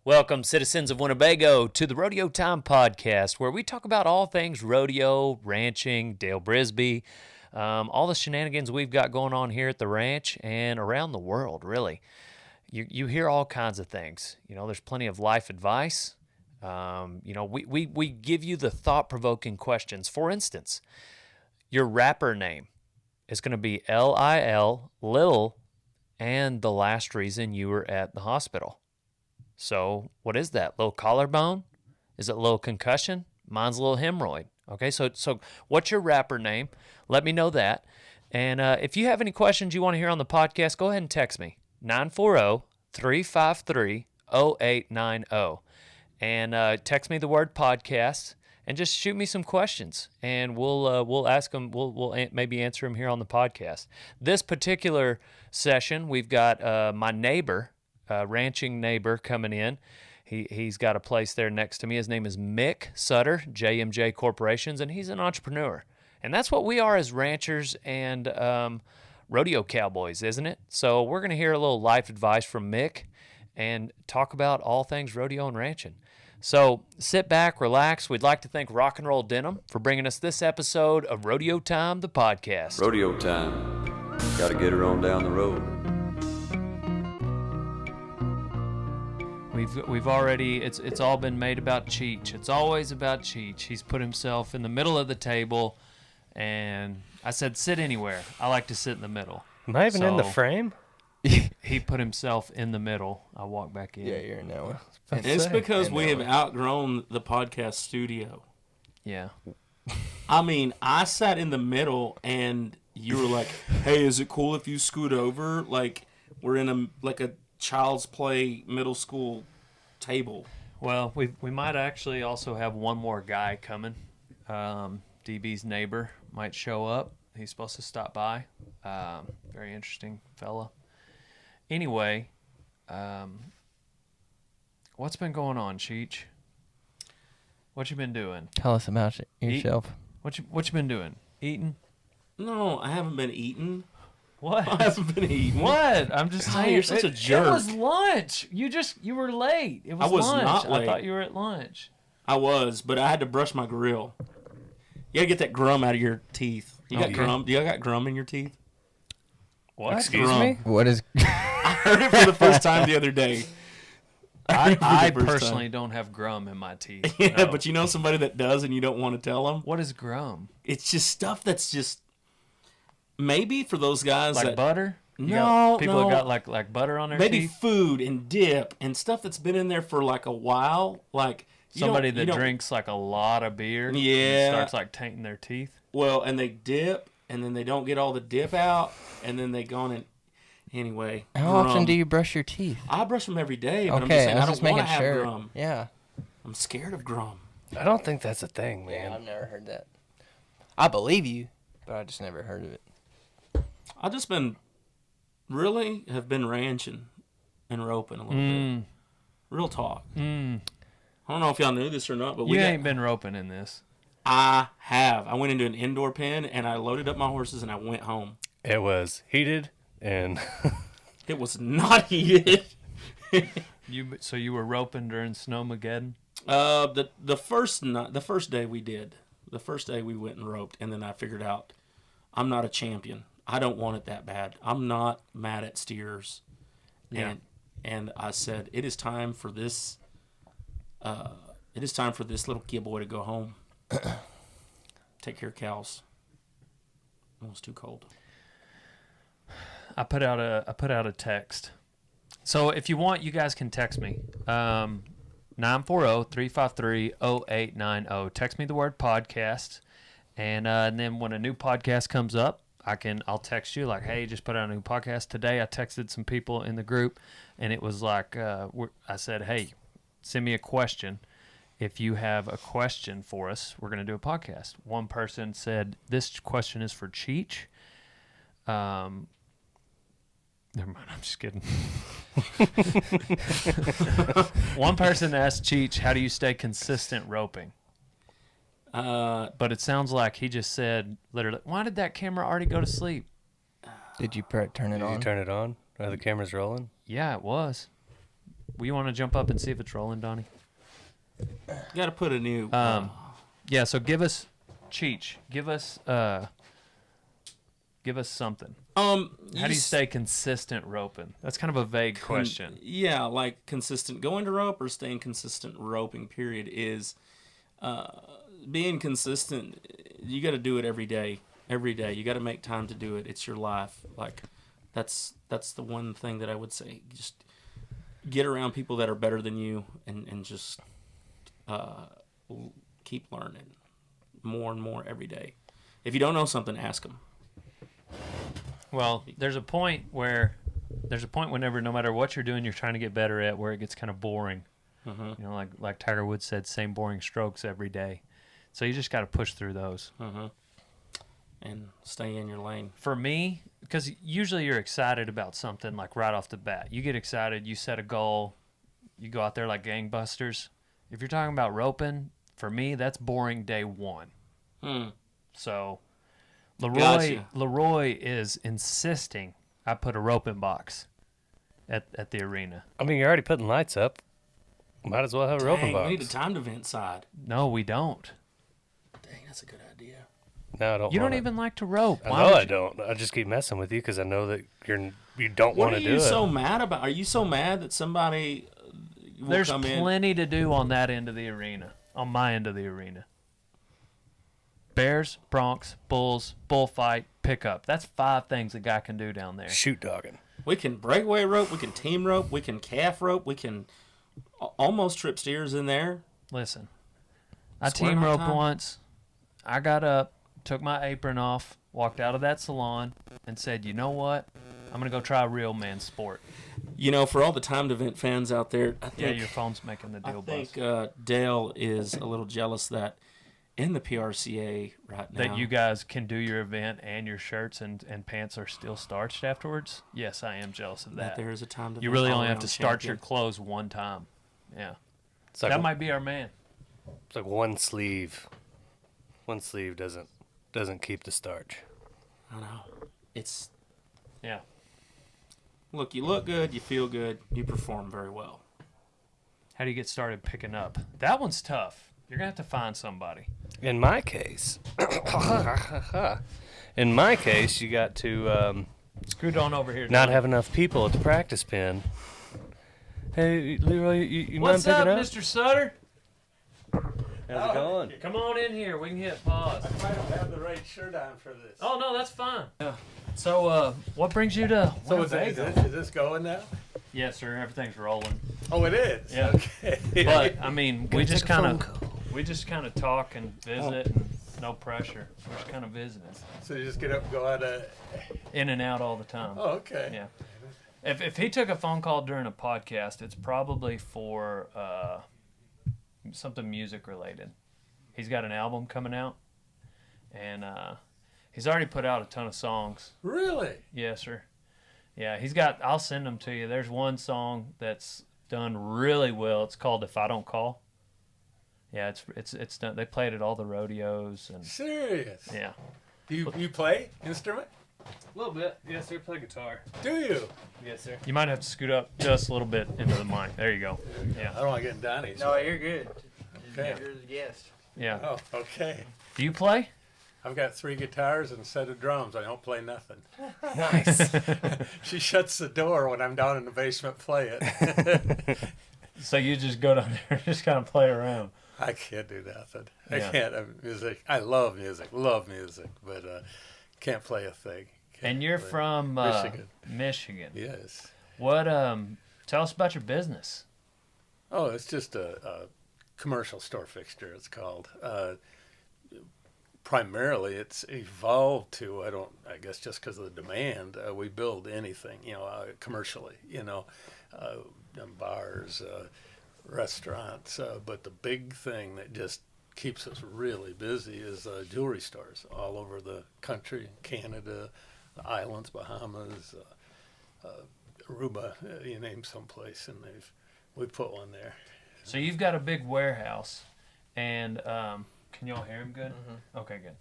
Welcome, citizens of Winnebago, to the Rodeo Time podcast, where we talk about all things rodeo, ranching, Dale Brisby, all the shenanigans we've got going on here at the ranch and around the world, really. You hear all kinds of things. You know, there's plenty of life advice. We give you the thought-provoking questions. For instance, your rapper name is going to be L-I-L, Lil, and the last reason you were at the hospital. So what is that? Little collarbone? Is it a little concussion? Mine's a little hemorrhoid. Okay, so what's your rapper name? Let me know that. And if you have any questions you want to hear on the podcast, go ahead and text me, 940-353-0890. And text me the word podcast and just shoot me some questions. And we'll ask them, we'll maybe answer them here on the podcast. This particular session, we've got my neighbor, ranching neighbor coming in. He's got a place there next to me. His name is Mick Sutter, JMJ Corporations, and he's an entrepreneur. And that's what we are as ranchers and rodeo cowboys, isn't it? So we're going to hear a little life advice from Mick and talk about all things rodeo and ranching. So sit back, relax. We'd like to thank Rock and Roll Denim for bringing us this episode of Rodeo Time, the podcast. Rodeo time. Got to get her on down the road. We've already, it's all been made about Cheech. It's always about Cheech. He's put himself in the middle of the table, and I said, sit anywhere. I like to sit in the middle. Am I even in the frame? He put himself in the middle. I walk back in. Yeah, you're in that one. It's because we have outgrown the podcast studio. Yeah. I mean, I sat in the middle, and you were like, hey, is it cool if you scoot over? Like, we're in a child's play middle school table. Well, we might actually also have one more guy coming. DB's neighbor might show up. He's supposed to stop by. Very interesting fella. Anyway, what's been going on, Cheech? What you been doing? Tell us about yourself. What you been doing? Eating? No, I haven't been eating. What? I haven't been eating. What? I'm just saying. You're such a jerk. It was lunch. You were late. It was I was lunch. not late. I thought you were at lunch. I was, but I had to brush my grill. You gotta get that grum out of your teeth. You got grum? Do you got grum in your teeth? What? Excuse me? What is... I heard it for the first time the other day. I personally don't have grum in my teeth. Yeah, no. But you know somebody that does and you don't want to tell them? What is grum? It's just stuff that's just... Maybe for those guys like that... butter? People that got like butter on their maybe teeth? Food and dip and stuff that's been in there for like a while. Like somebody that drinks like a lot of beer. Yeah. And starts like tainting their teeth. Well, and they dip and then they don't get all the dip out and then they go on and... Anyway. How often do you brush your teeth? I brush them every day, but okay, I'm just saying I don't want to have grum. Yeah. I'm scared of grum. I don't think that's a thing, man. Yeah, I've never heard that. I believe you, but I just never heard of it. I just have been ranching and roping a little bit. Real talk. I don't know if y'all knew this or not, but you ain't been roping in this. I have. I went into an indoor pen and I loaded up my horses and I went home. It was heated and it was not heated. So you were roping during Snowmageddon? The first day we did. The first day we went and roped, and then I figured out I'm not a champion. I don't want it that bad. I'm not mad at steers. Yeah. And I said, it is time for this little kid boy to go home. Take care of cows. It was too cold. I put out a text. So if you want, you guys can text me. 940-353-0890. Text me the word podcast. And then when a new podcast comes up, I'll text you like, hey, just put out a new podcast. Today I texted some people in the group, and it was like, I said, hey, send me a question. If you have a question for us, we're going to do a podcast. One person said, this question is for Cheech. Never mind, I'm just kidding. One person asked Cheech, how do you stay consistent roping? But it sounds like he just said, literally, why did that camera already go to sleep? Did you turn it on? Did you turn it on? Are the cameras rolling? Yeah, it was. Will you want to jump up and see if it's rolling, Donnie? You got to put a new. Yeah. So give us, Cheech. Give us something. How do you stay consistent roping? That's kind of a vague question. Yeah, like consistent going to rope or staying consistent roping. Period is being consistent. You got to do it every day. Every day, you got to make time to do it. It's your life. Like that's the one thing that I would say. Just get around people that are better than you, and just keep learning more and more every day. If you don't know something, ask them. Well, there's a point whenever, no matter what you're doing, you're trying to get better at, where it gets kind of boring. Mm-hmm. You know, like Tiger Woods said, same boring strokes every day. So you just got to push through those. Mm-hmm. And stay in your lane. For me, because usually you're excited about something like right off the bat. You get excited, you set a goal, you go out there like gangbusters. If you're talking about roping, for me, that's boring day one. So Leroy is insisting I put a roping box at the arena. I mean, you're already putting lights up. Might as well have a roping box. We need a timed event side. No, we don't. Dang, that's a good idea. No, I don't. You don't even like to rope. I don't. I just keep messing with you because I know that you don't want to do it. What are you so mad about? Are you so mad that somebody will There's come in? plenty to do on that end of the arena, on my end of the arena. Bears, Broncs, Bulls, bullfight, pickup. That's 5 things a guy can do down there. Shoot dogging. We can breakaway rope. We can team rope. We can calf rope. We can almost trip steers in there. Listen, I Square team knot roped time. once. I got up, took my apron off, walked out of that salon, and said, you know what? I'm going to go try a real man's sport. You know, for all the timed event fans out there, I think, your phone's making the deal I think Dale is a little jealous that in the PRCA right now. That you guys can do your event and your shirts and pants are still starched afterwards? Yes, I am jealous of that. there is a timed event. You really only have to all-around starch your champion. clothes one time. Yeah. It's like That might be our man. It's like one sleeve. One sleeve doesn't keep the starch. I know. It's Yeah. look. You look good. You feel good. You perform very well. How do you get started picking up? That one's tough. You're going to have to find somebody. In my case, you got to Scoot on over here. not Johnny. have enough people at the practice pen. Hey, Leroy, you mind What's picking up, up? Mr. Sutter? How's it going? Come on in here. We can hit pause. I don't have the right shirt on for this. Oh, no, that's fine. So, what brings you to So is Winnebago? this going now? Yes, sir. Everything's rolling. Oh, it is? Yeah. Okay. But, I mean, we just kind phone of call. talk and visit and no pressure. We're just kind of visiting. So you just get up and go out of... In and out all the time. Oh, okay. Yeah. If he took a phone call during a podcast, it's probably for something music related. He's got an album coming out, and he's already put out a ton of songs. Really? Yes, sir. Yeah, he's got. I'll send them to you. There's one song that's done really well. It's called "If I Don't Call." Yeah, it's done. They played at all the rodeos and Serious? yeah. Do you play instrument? A little bit. Yes, sir. Play guitar. Do you? Yes, sir. You might have to scoot up just a little bit into the mic. There you go. I Yeah. don't want to get in Donnie's. No, you're good. Okay. You're the guest. Yeah. Oh, okay. Do you play? I've got 3 guitars and a set of drums. I don't play nothing. Nice. She shuts the door when I'm down in the basement play it. So you just go down there and just kind of play around. I can't do nothing. Yeah. I can't. Music. I love music, but can't play a thing. Can't And you're play. from Michigan. Michigan. Yes. What? Tell us about your business. Oh, it's just a commercial store fixture, it's called. Primarily, it's evolved to, I guess just because of the demand, we build anything, commercially, bars, restaurants. But the big thing that just keeps us really busy is jewelry stores all over the country, Canada, the islands, Bahamas, Aruba, you name someplace, and we put one there. So you've got a big warehouse, and can y'all hear him good? Mm-hmm. Okay, good.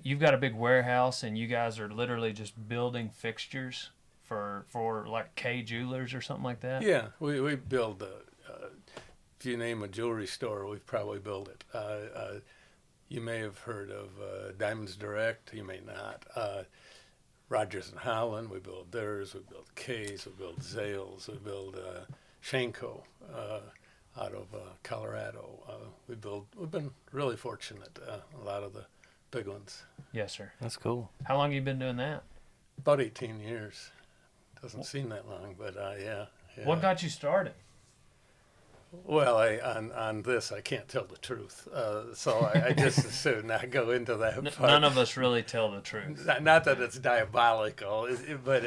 You've got a big warehouse, and you guys are literally just building fixtures for like K Jewelers or something like that? Yeah, we build. If you name a jewelry store, we've probably built it. You may have heard of Diamonds Direct. You may not. Rogers and Holland, we build theirs. We build K's. We build Zales. We build Shanko out of Colorado. We've been really fortunate. A lot of the big ones. Yes, sir. That's cool. How long have you been doing that? About 18 years. Doesn't seem that long, but yeah. What got you started? Well, on this, I can't tell the truth, so I just as soon not go into that part. None of us really tell the truth. Not that it's diabolical, but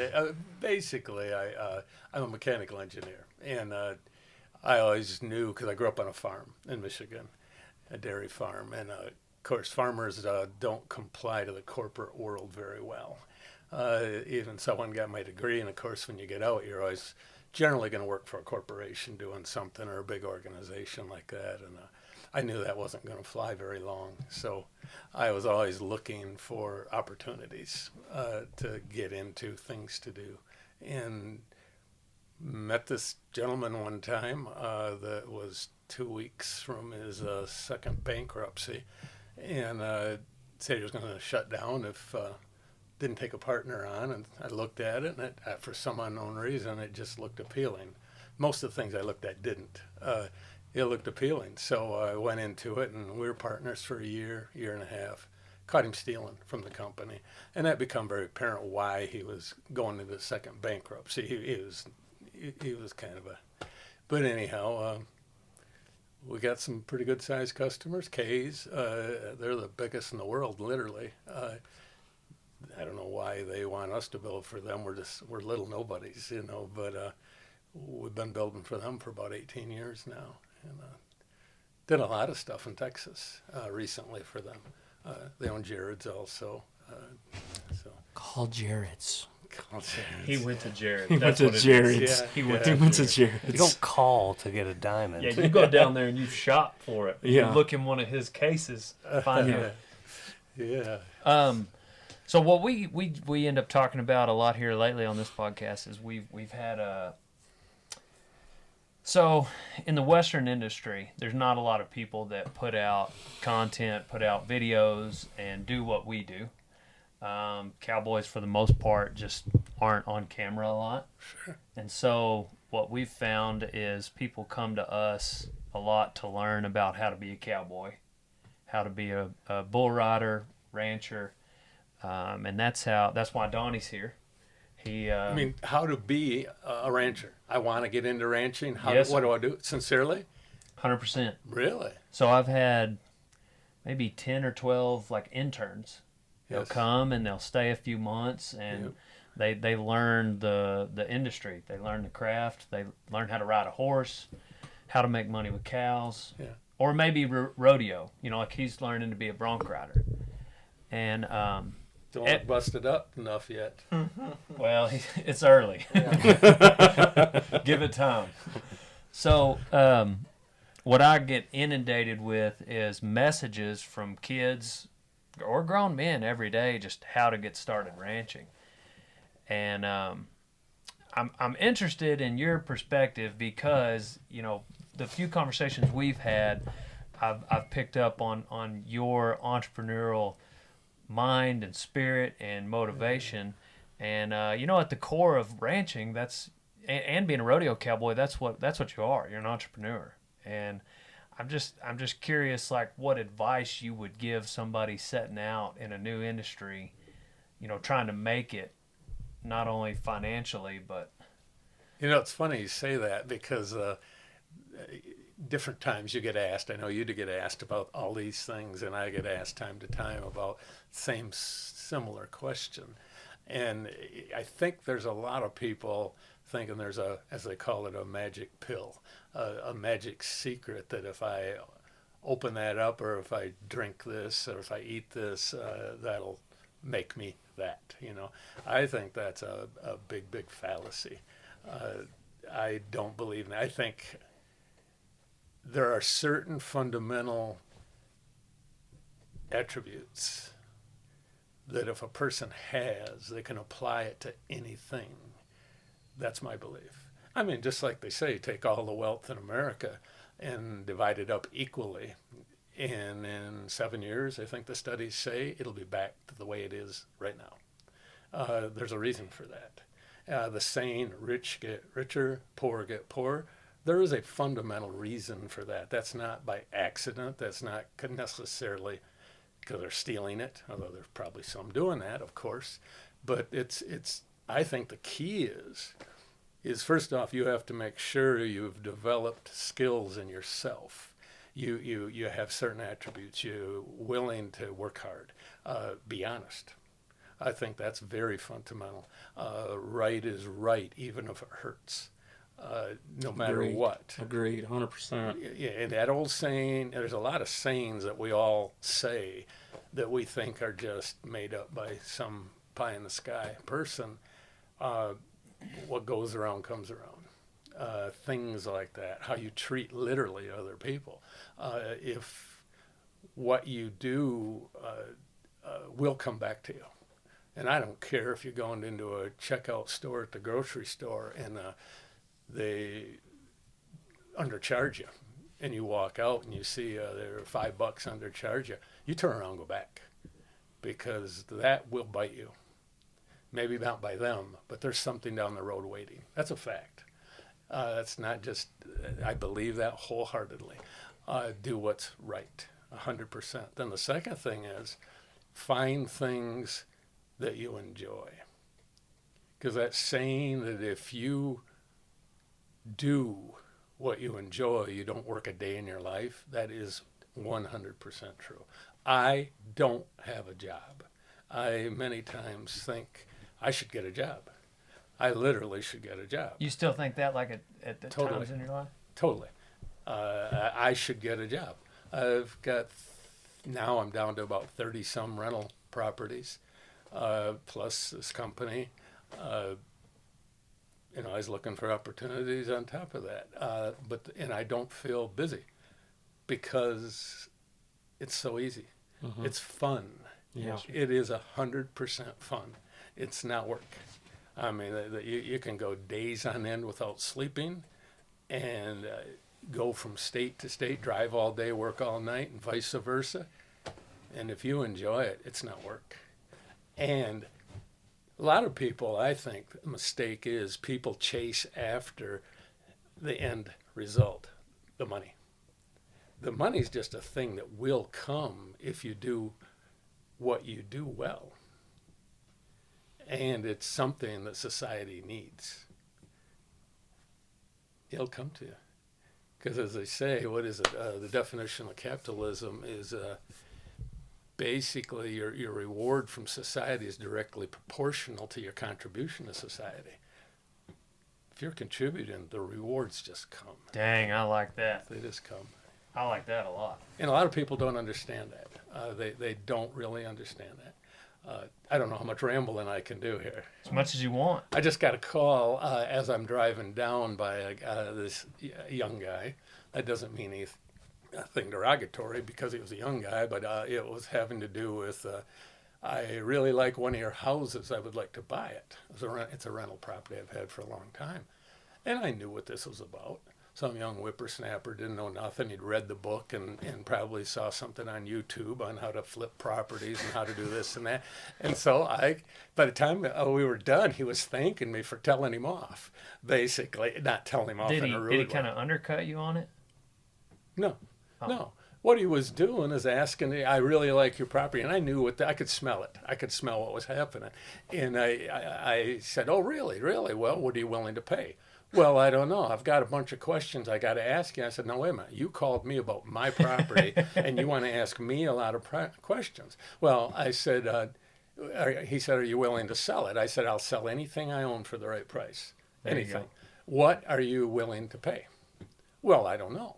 basically, I'm a mechanical engineer, and I always knew, because I grew up on a farm in Michigan, a dairy farm, and of course, farmers don't comply to the corporate world very well. Even so, I got my degree, and of course, when you get out, you're always generally going to work for a corporation doing something, or a big organization like that, and I knew that wasn't going to fly very long, so I was always looking for opportunities to get into things to do, and met this gentleman one time that was 2 weeks from his second bankruptcy, and said he was going to shut down if didn't take a partner on, and I looked at it, and for some unknown reason, it just looked appealing. Most of the things I looked at didn't. It looked appealing, so I went into it, and we were partners for a year and a half. Caught him stealing from the company, and that became very apparent why he was going into the second bankruptcy. He was kind of a, but anyhow, we got some pretty good sized customers. K's, they're the biggest in the world, literally. I don't know why they want us to build for them. We're little nobodies, but we've been building for them for about 18 years now, and did a lot of stuff in Texas recently for them. They own Jared's also. Call Jared's. He went to Jared. He went to Jared's. Yeah, He went He went to You Jared's. don't call to get a diamond. Yeah, you go down there and you shop for it. Yeah. You look in one of his cases, find it. Yeah. So what we end up talking about a lot here lately on this podcast is we've had so in the Western industry, there's not a lot of people that put out content, put out videos, and do what we do. Cowboys, for the most part, just aren't on camera a lot. Sure. And so what we've found is people come to us a lot to learn about how to be a cowboy, how to be a bull rider, rancher, and that's why Donnie's here. I mean, how to be a rancher. I want to get into ranching. Yes, what do I do? Sincerely? 100%. Really? So I've had maybe 10 or 12 like interns. They'll Yes. come and they'll stay a few months, and they learn the industry. They learn the craft. They learn how to ride a horse, how to make money with cows, Yeah. or maybe rodeo. Like he's learning to be a bronc rider. And Don't bust it up enough yet. well, it's early. Give it time. So what I get inundated with is messages from kids or grown men every day, just how to get started ranching. And I'm interested in your perspective because the few conversations we've had, I've picked up on your entrepreneurial mind and spirit and motivation, and at the core of ranching, and being a rodeo cowboy, that's what you are. You're an entrepreneur, and I'm just curious, like, what advice you would give somebody setting out in a new industry, trying to make it not only financially but. It's funny you say that because different times you get asked. I know you do get asked about all these things, and I get asked time to time about same similar question. And I think there's a lot of people thinking there's as they call it, a magic pill, a magic secret that if I open that up, or if I drink this, or if I eat this, that'll make me that. I think that's a big fallacy. I don't believe in that. I think there are certain fundamental attributes that if a person has, they can apply it to anything. That's my belief. I mean, just like they say, take all the wealth in America and divide it up equally. And in 7 years, I think the studies say it'll be back to the way it is right now. There's a reason for that. The saying, rich get richer, poor get poorer, there is a fundamental reason for that. That's not by accident. That's not necessarily because they're stealing it, although there's probably some doing that, of course. But it's. I think the key is first off, you have to make sure you've developed skills in yourself. You have certain attributes. You're willing to work hard. Be honest. I think that's very fundamental. Right is right, even if it hurts. No matter what. Agreed, 100%. Yeah, and that old saying, there's a lot of sayings that we all say that we think are just made up by some pie in the sky person. What goes around comes around. Things like that, how you treat literally other people. If what you do will come back to you. And I don't care if you're going into a checkout store at the grocery store and they undercharge you, and you walk out and you see they're $5 undercharge you. You turn around and go back, because that will bite you. Maybe not by them, but there's something down the road waiting. That's a fact. That's not just, I believe that wholeheartedly. Do what's right, 100%. Then the second thing is find things that you enjoy. Because that saying that if you do what you enjoy, you don't work a day in your life, that is 100% true. I don't have a job. I many times think I should get a job. I literally should get a job. You still think that, like at the Totally. times in your life? Totally. I should get a job. I've got, now I'm down to about 30 some rental properties, plus this company. I was looking for opportunities on top of that. And I don't feel busy because it's so easy. Mm-hmm. It's fun. Yeah. It is 100% fun. It's not work. I mean, you can go days on end without sleeping and go from state to state, drive all day, work all night, and vice versa. And if you enjoy it, it's not work. And a lot of people, I think, the mistake is people chase after the end result, the money. The money's just a thing that will come if you do what you do well. And it's something that society needs. It'll come to you. Because as they say, what is it? The definition of capitalism is basically your reward from society is directly proportional to your contribution to society. If you're contributing, the rewards just come. Dang, I like that. They just come. I like that a lot. And a lot of people don't understand that. They don't really understand that. I don't know how much rambling I can do here. As much as you want. I just got a call as I'm driving down by this young guy. That doesn't mean anything derogatory because he was a young guy, but it was having to do with, I really like one of your houses. I would like to buy it. It's a rental property I've had for a long time. And I knew what this was about. Some young whippersnapper didn't know nothing. He'd read the book and probably saw something on YouTube on how to flip properties and how to do this and that. And so by the time we were done, he was thanking me for telling him off, basically. Not telling him off in a rude way. Did he kind of undercut you on it? No, no. What he was doing is asking me, I really like your property. And I knew I could smell it. I could smell what was happening. And I said, oh, really, really? Well, what are you willing to pay? Well, I don't know. I've got a bunch of questions I got to ask you. I said, no, wait a minute. You called me about my property, and you want to ask me a lot of questions. Well, I said, he said, are you willing to sell it? I said, I'll sell anything I own for the right price. Anything. What are you willing to pay? Well, I don't know.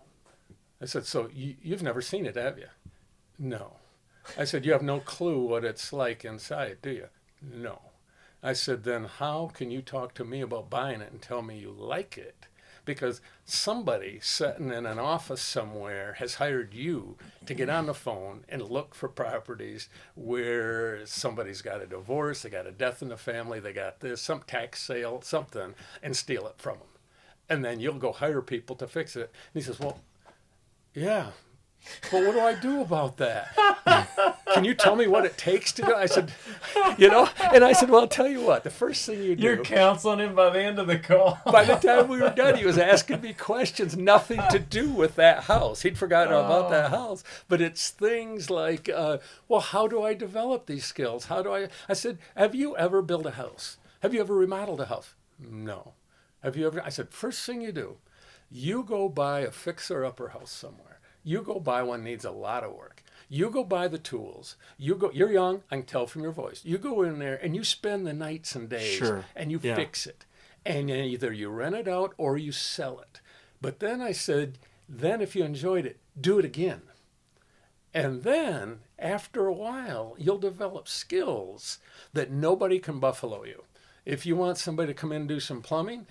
I said, so you've never seen it, have you? No. I said, you have no clue what it's like inside, do you? No. I said, then how can you talk to me about buying it and tell me you like it because somebody sitting in an office somewhere has hired you to get on the phone and look for properties where somebody's got a divorce, they got a death in the family, they got this, some tax sale, something, and steal it from them. And then you'll go hire people to fix it. And he says, well, yeah, but what do I do about that? Can you tell me what it takes to do? I said, and I said, well, I'll tell you what, the first thing you do. You're counseling him by the end of the call. By the time we were done, he was asking me questions, nothing to do with that house. He'd forgotten about that house. But it's things like, well, how do I develop these skills? I said, have you ever built a house? Have you ever remodeled a house? No. Have you ever? I said, first thing you do, you go buy a fixer-upper house somewhere. You go buy one that needs a lot of work. You go buy the tools. You're young, I can tell from your voice. You go in there and you spend the nights and days and you fix it. And either you rent it out or you sell it. But then I said, then if you enjoyed it, do it again. And then after a while, you'll develop skills that nobody can buffalo you. If you want somebody to come in and do some plumbing,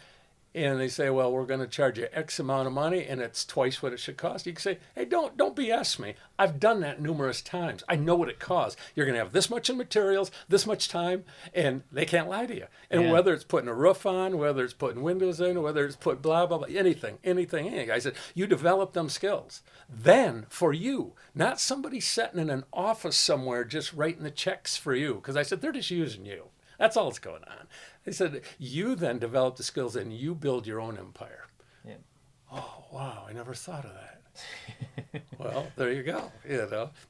and they say, well, we're going to charge you X amount of money, and it's twice what it should cost. You can say, hey, don't BS me. I've done that numerous times. I know what it costs. You're going to have this much in materials, this much time, and they can't lie to you. And whether it's putting a roof on, whether it's putting windows in, whether it's put blah, blah, blah, anything. I said, you develop them skills. Then, for you, not somebody sitting in an office somewhere just writing the checks for you. Because I said, they're just using you. That's all that's going on. They said, you then develop the skills and you build your own empire. Yeah. Oh, wow, I never thought of that. Well, there you go.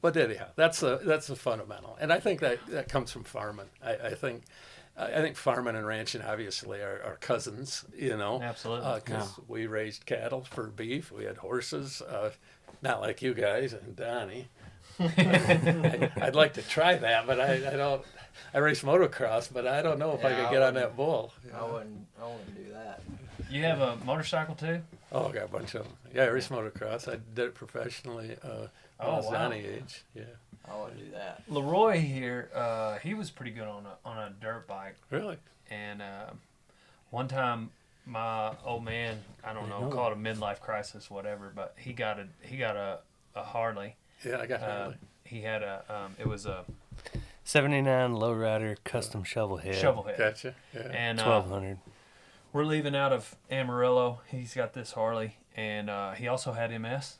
But anyhow, that's a fundamental. And I think that comes from farming. I think farming and ranching obviously are cousins, Absolutely. Because we raised cattle for beef. We had horses, not like you guys and Donnie. I'd like to try that, but I don't. I race motocross, but I don't know if I could get on that bull. I wouldn't do that. You have a motorcycle too? Oh, I got a bunch of them. Yeah, I race motocross. I did it professionally when I was Donnie age. Yeah. I wouldn't do that. Leroy here, he was pretty good on a dirt bike. Really? And one time, my old man, I don't know, call it a midlife crisis, whatever, but he got a Harley. Yeah, I got Harley. He had it was a 79 lowrider custom shovel head. Gotcha. Yeah. And 1200. We're leaving out of Amarillo. He's got this Harley, and he also had MS,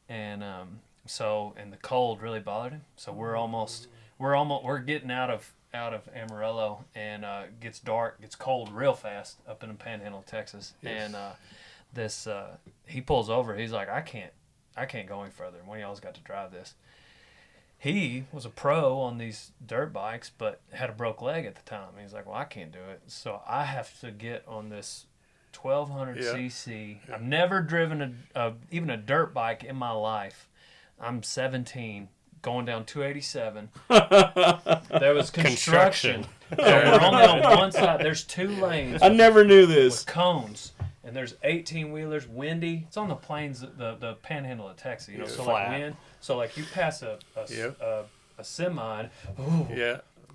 and the cold really bothered him. So we're getting out of Amarillo, and gets dark, gets cold real fast up in the Panhandle of Texas, yes. And he pulls over. He's like, I can't go any further. One of y'all's got to drive this. He was a pro on these dirt bikes, but had a broke leg at the time. He's like, well, I can't do it. So I have to get on this 1200 cc. Yeah. I've never driven even a dirt bike in my life. I'm 17, going down 287. There was construction. So we're only on one side. There's 2 lanes. I never knew this. With cones. And there's 18-wheelers, windy. It's on the plains, the Panhandle of Texas, so flat. like wind. So like you pass a semi,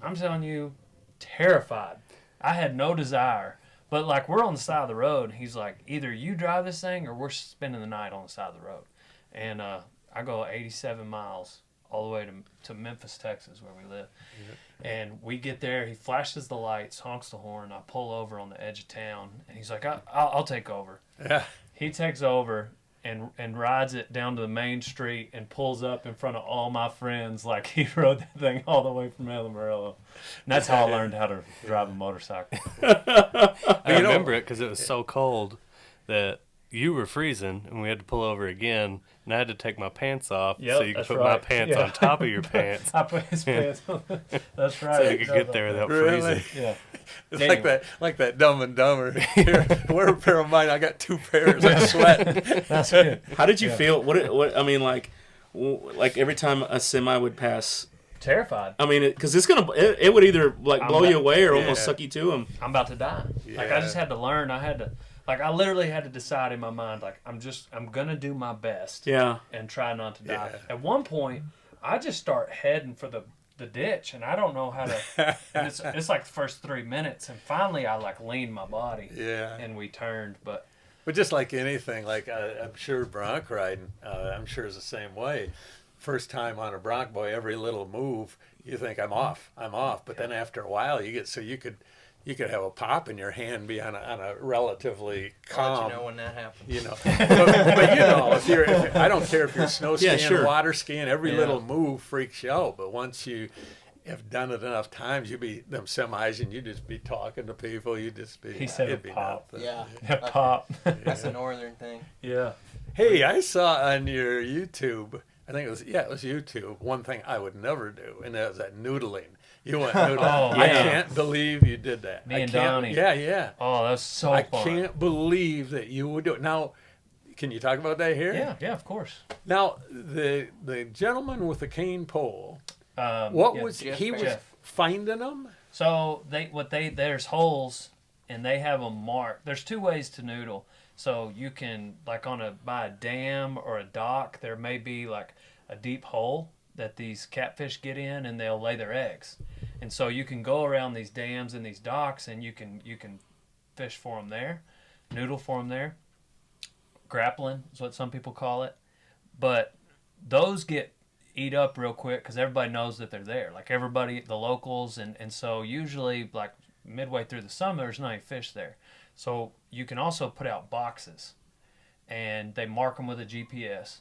I'm telling you, terrified. I had no desire. But like we're on the side of the road, and he's like, either you drive this thing or we're spending the night on the side of the road. And I go 87 miles all the way to Memphis, Texas, where we live. Yeah. And we get there, he flashes the lights, honks the horn, I pull over on the edge of town, and he's like, I'll take over. Yeah. He takes over and rides it down to the main street and pulls up in front of all my friends like he rode that thing all the way from Amarillo. And that's how I learned how to drive a motorcycle. I remember it because it was so cold that you were freezing, and we had to pull over again, and I had to take my pants off so you could put my pants on top of your pants. I put his pants on. That's right. So you could get there without freezing. Yeah. It's anyway. like that Dumb and Dumber. Here, wear a pair of mine. I got 2 pairs. I'm sweating. That's good. How did you feel? What I mean, like every time a semi would pass. Terrified. I mean, because it would either blow you away or almost suck you to them. I'm about to die. Yeah. Like I just had to learn. I literally had to decide in my mind, like, I'm going to do my best and try not to die. Yeah. At one point, I just start heading for the ditch, and I don't know how to, it's like the first 3 minutes, and finally I, leaned my body, and we turned, but But just like anything, like I'm sure bronc riding, I'm sure is the same way. First time on a bronc, boy, every little move, you think I'm off. But then after a while, you get so you could have a pop in your hand, be on a relatively calm. I'll let you know when that happens. You know, but you know, if I don't care if you're snow skiing, water skiing, every little move freaks you out. But once you have done it enough times, you be them semis, and you just be talking to people. You just be. He said a pop. Yeah, Pop. That's a northern thing. Yeah. Hey, I saw on your YouTube. I think it was YouTube. One thing I would never do, and that was that noodling. You went noodling. I can't believe you did that. Me and Donnie. Yeah. Oh, that's so I fun. can't believe that you would do it. Now, can you talk about that here? Yeah, of course. Now, the gentleman with the cane pole, Jeff was Jeff. finding them? So there's holes, and they have them marked. There's two ways to noodle. So you can, like by a dam or a dock, there may be like a deep hole that these catfish get in, and they'll lay their eggs. And so you can go around these dams and these docks, and you can fish for them there, noodle for them there. Grappling is what some people call it. But those get eat up real quick because everybody knows that they're there. Like everybody, the locals, and so usually like midway through the summer, there's not any fish there. So you can also put out boxes, and they mark them with a GPS.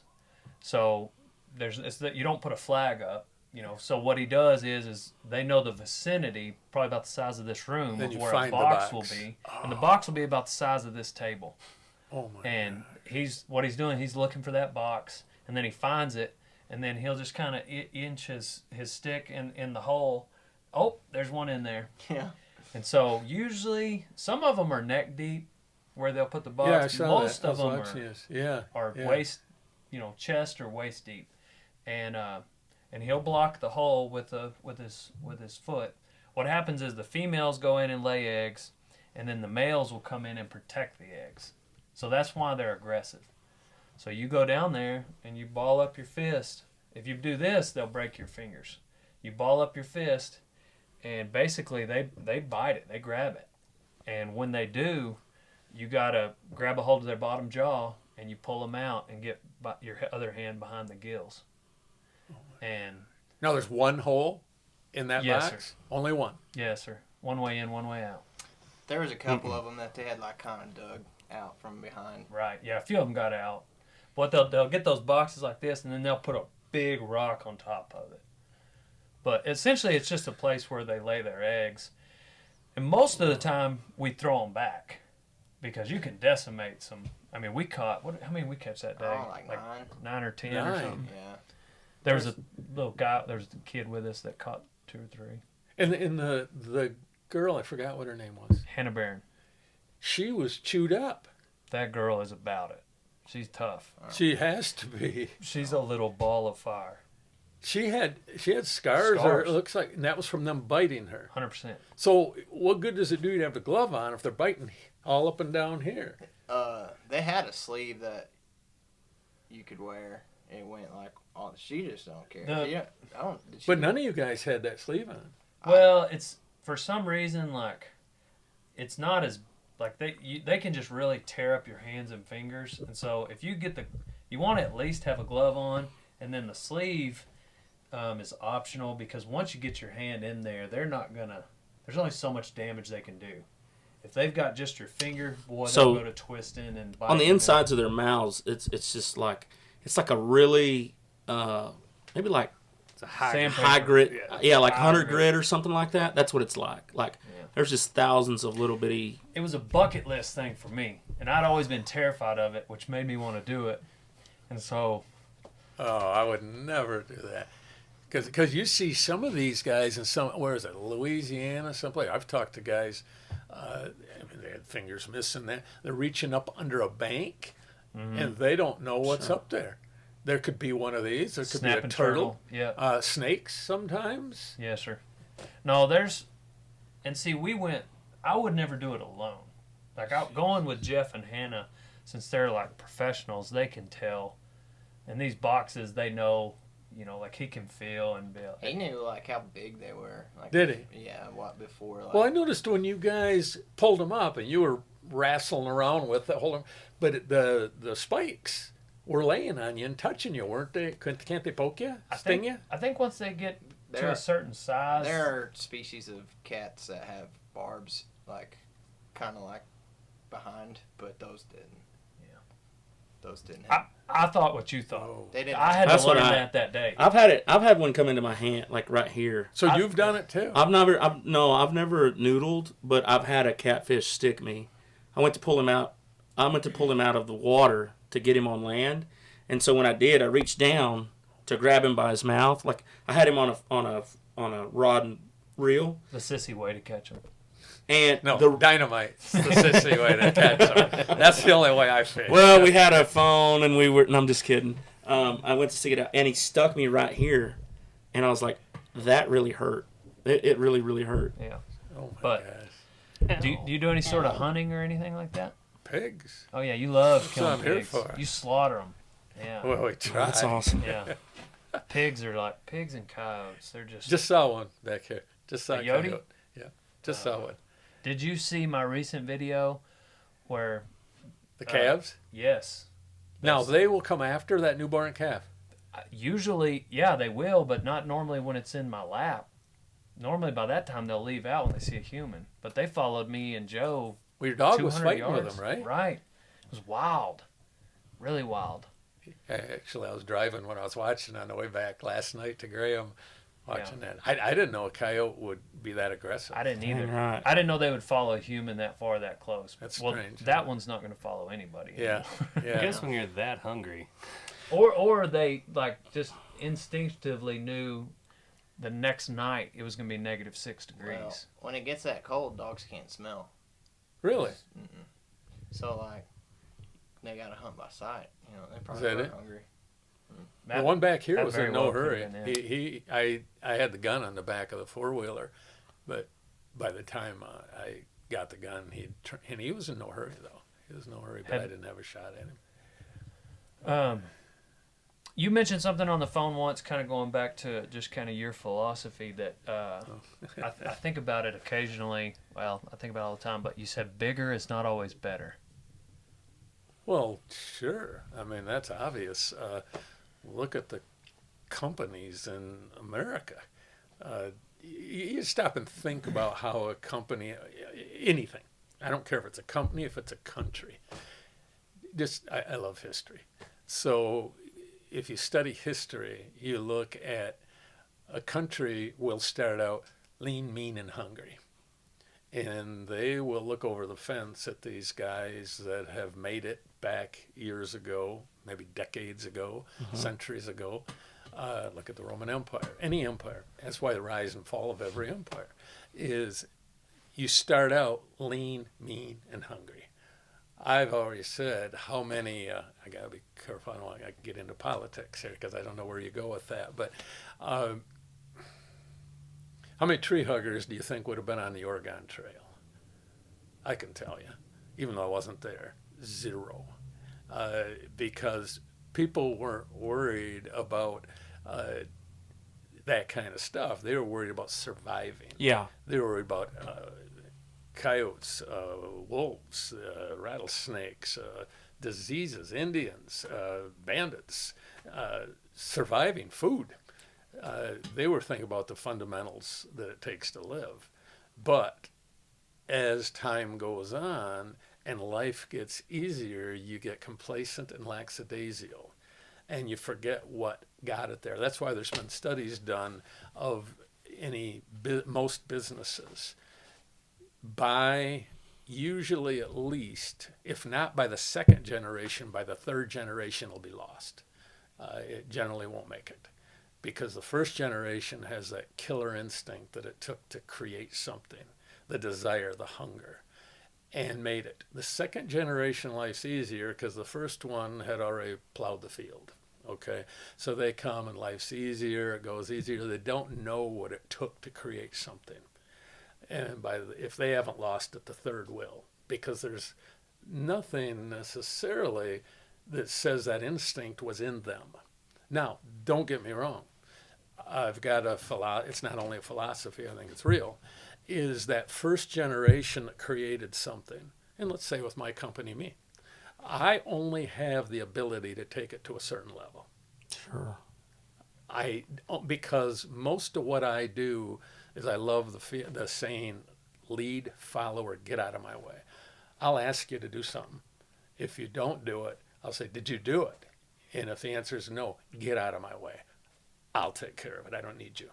So you don't put a flag up, you know. So what he does is they know the vicinity, probably about the size of this room, of where a box will be, and the box will be about the size of this table. Oh my! And he's doing, he's looking for that box, and then he finds it, and then he'll just kind of inch his stick in the hole. Oh, there's one in there. Yeah. And so usually some of them are neck deep, where they'll put the box. Yeah, I saw Most that. of them are waist, chest or waist deep, and he'll block the hole with his foot. What happens is the females go in and lay eggs, and then the males will come in and protect the eggs. So that's why they're aggressive. So you go down there and you ball up your fist. If you do this, they'll break your fingers. You ball up your fist, and basically they bite it, they grab it. And when they do, you got to grab a hold of their bottom jaw, and you pull them out and get your other hand behind the gills. And now there's one hole in that Yes, box? sir. Only one? yes, sir. One way in, one way out. There was a couple of them that they had like kind of dug out from behind. Right. Yeah, a few of them got out. But they'll get those boxes like this, and then they'll put a big rock on top of it. But essentially, it's just a place where they lay their eggs. And most of the time, we throw them back because you can decimate some. I mean, we caught, how many we catch that day? Oh, like 9. 9 or 10 or something. Yeah. There was a kid with us that caught 2 or 3. And the girl, I forgot what her name was. Hannah Barron. She was chewed up. That girl is about it. She's tough. She has to be. She's a little ball of fire. She had scars. Or it looks like, and that was from them biting her. 100%. So what good does it do to have the glove on if they're biting all up and down here? They had a sleeve that you could wear. It went like, oh, she just don't care. But none of you guys had that sleeve on. Well, it's for some reason like it's not as like they can just really tear up your hands and fingers, and so if you you want to at least have a glove on, and then the sleeve is optional because once you get your hand in there, they're not gonna. There's only so much damage they can do. If they've got just your finger, boy, they'll go to twisting and biting. On the insides of their mouths, it's just like it's like a really maybe like It's a high grit, like 100 grit or something like that. That's what it's like. There's just thousands of little bitty. It was a bucket list thing for me, and I'd always been terrified of it, which made me want to do it. And so, I would never do that, because you see some of these guys in where is it, Louisiana, someplace. I've talked to guys. They had fingers missing. They're reaching up under a bank, and they don't know what's up there. There could be one of these. There could be a turtle. Yeah. Snakes sometimes. Yes, sir. No, and see, I would never do it alone. Like, going with Jeff and Hannah, since they're like professionals, they can tell. And these boxes, they know, like he can feel and be like, he knew like how big they were. Like, did he? Yeah, before. Like, well, I noticed when you guys pulled them up and you were wrestling around with it, holding. But the spikes were laying on you and touching you, weren't they? Can't they poke you, sting you? I think once they get to a certain size, there are species of cats that have barbs, like kind of like behind, but those didn't. Yeah, those didn't. I thought what you thought. They didn't. I had to learn that day. I've had one come into my hand, like right here. So you've done it too? I've never noodled, but I've had a catfish stick me. I went to pull him out of the water to get him on land, and so when I did, I reached down to grab him by his mouth. Like I had him on a rod and reel. The sissy way to catch him. And dynamite's the sissy way to catch them. That's the only way I fish. Well, we had a phone, and we were. No, I'm just kidding. I went to stick it out, and he stuck me right here, and I was like, "That really hurt. It really, really hurt." Yeah. Oh my gosh. Do you do any sort of hunting or anything like that? Pigs. Oh yeah, you love That's killing what I'm here pigs. for. You slaughter them. Yeah. Well, we try. That's awesome. Yeah. Pigs are like pigs and coyotes. They're just. Just saw one back here. Just saw a Coyote? coyote. Yeah. Just saw one. Did you see my recent video where The calves? yes. Now, they will come after that newborn calf. Usually, yeah, they will, but not normally when it's in my lap. Normally by that time they'll leave out when they see a human. But they followed me and Joe. Well, your dog was 200 fighting yards. with them, right? Right. It was wild. Really wild. Actually, I was driving when I was watching on the way back last night to Graham, watching that. I didn't know a coyote would be that aggressive. I didn't either. Right. I didn't know they would follow a human that far, that close. That's well, strange. that one's not going to follow anybody. Yeah, I yeah. guess when you're that hungry. Or they like just instinctively knew the next night it was going to be -6 degrees. Well, when it gets that cold, dogs can't smell. Really? So like, they gotta hunt by sight. You know, they Is probably that are it? hungry. The one back here that was very in no well could've hurry. been, yeah. I had the gun on the back of the 4-wheeler, but by the time I got the gun, he was in no hurry though. He was in no hurry, but I didn't have a shot at him. You mentioned something on the phone once, kind of going back to just kind of your philosophy that I think about it occasionally. Well, I think about it all the time, but you said bigger is not always better. Well, sure. I mean, that's obvious. Look at the companies in America. You stop and think about how a company, anything, I don't care if it's a company, if it's a country. I love history. So if you study history, you look at a country will start out lean, mean, and hungry. And they will look over the fence at these guys that have made it back years ago, maybe decades ago, centuries ago. Look at the Roman Empire, any empire. That's why the rise and fall of every empire is you start out lean, mean, and hungry. I've already said how many, I got to be careful, I don't want to get into politics here because I don't know where you go with that, but how many tree huggers do you think would have been on the Oregon Trail? I can tell you, even though I wasn't there, 0. Because people weren't worried about that kind of stuff. They were worried about surviving. Yeah. They were worried about coyotes, wolves, rattlesnakes, diseases, Indians, bandits, surviving, food. They were thinking about the fundamentals that it takes to live. But as time goes on and life gets easier, you get complacent and lackadaisical, and you forget what got it there. That's why there's been studies done of most businesses. By usually at least, if not by the second generation, by the third generation it'll be lost. It generally won't make it. Because the first generation has that killer instinct that it took to create something, the desire, the hunger, and made it. The second generation life's easier because the first one had already plowed the field, okay? So they come and life's easier, it goes easier. They don't know what it took to create something. And if they haven't lost it, the third will, because there's nothing necessarily that says that instinct was in them. Now, don't get me wrong. I've got it's not only a philosophy, I think it's real, is that first generation that created something and let's say with my company, me, I only have the ability to take it to a certain level. Sure. Because most of what I do is I love the saying, lead, follow, or get out of my way. I'll ask you to do something. If you don't do it, I'll say, did you do it? And if the answer is no, get out of my way. I'll take care of it. I don't need you.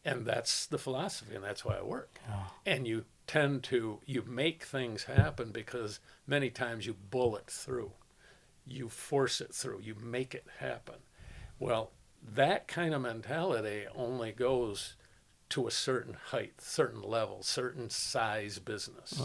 And that's the philosophy, and that's why I work. Yeah. And you make things happen because many times you bullet through. You force it through. You make it happen. Well, that kind of mentality only goes to a certain height, certain level, certain size business.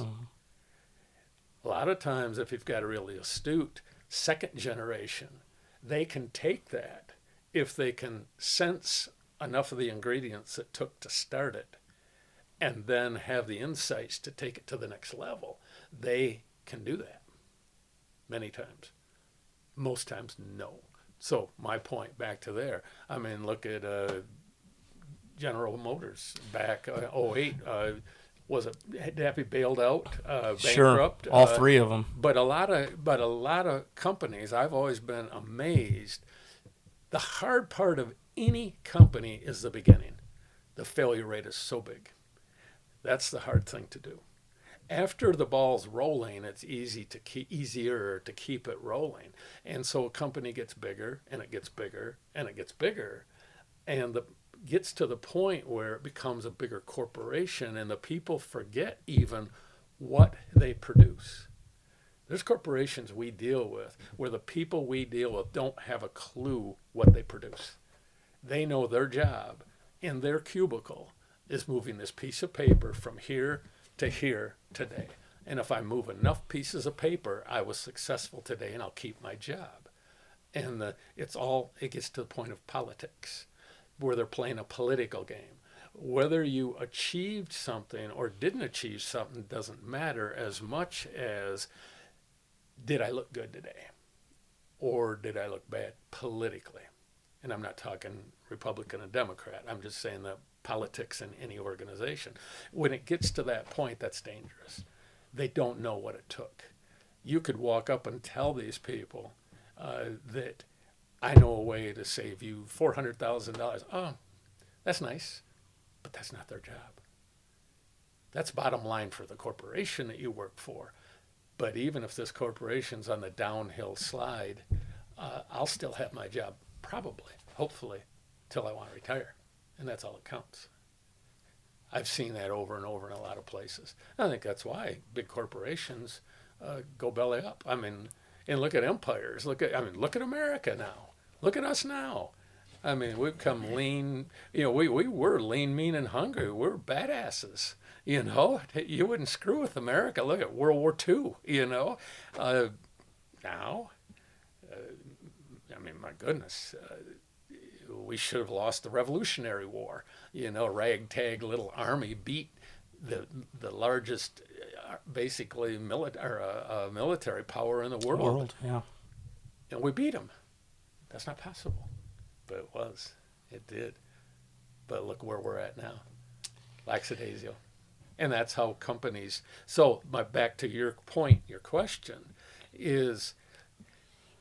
A lot of times, if you've got a really astute second generation, they can take that if they can sense enough of the ingredients it took to start it and then have the insights to take it to the next level. They can do that many times. Most times, no. So my point back to there, I mean, look at General Motors back 08. Was it Daffy bailed out, bankrupt? Sure, all three of them. But a lot of companies, I've always been amazed. The hard part of any company is the beginning. The failure rate is so big. That's the hard thing to do. After the ball's rolling, it's easier to keep it rolling. And so a company gets bigger, and it gets bigger, and it gets bigger, and gets to the point where it becomes a bigger corporation, and the people forget even what they produce. There's corporations we deal with where the people we deal with don't have a clue what they produce. They know their job in their cubicle is moving this piece of paper from here to here today. And if I move enough pieces of paper, I was successful today and I'll keep my job. And it gets to the point of politics where they're playing a political game. Whether you achieved something or didn't achieve something doesn't matter as much as did I look good today or did I look bad politically? And I'm not talking Republican and Democrat. I'm just saying that politics in any organization. When it gets to that point, that's dangerous. They don't know what it took. You could walk up and tell these people that I know a way to save you $400,000. Oh, that's nice, but that's not their job. That's bottom line for the corporation that you work for. But even if this corporation's on the downhill slide, I'll still have my job, probably, hopefully, till I want to retire. And that's all that counts. I've seen that over and over in a lot of places. I think that's why big corporations go belly up. I mean, and look at empires. Look at America now. Look at us now. I mean, we've come lean. You know, we were lean, mean, and hungry. We're badasses. You know, you wouldn't screw with America. Look at World War II. You know, now, I mean, my goodness, we should have lost the Revolutionary War. You know, ragtag little army beat the largest, basically military power in the world. Yeah. And we beat them. That's not possible. But it was. It did. But look where we're at now. Lackadaisical. And that's how companies... So back to your point, your question, is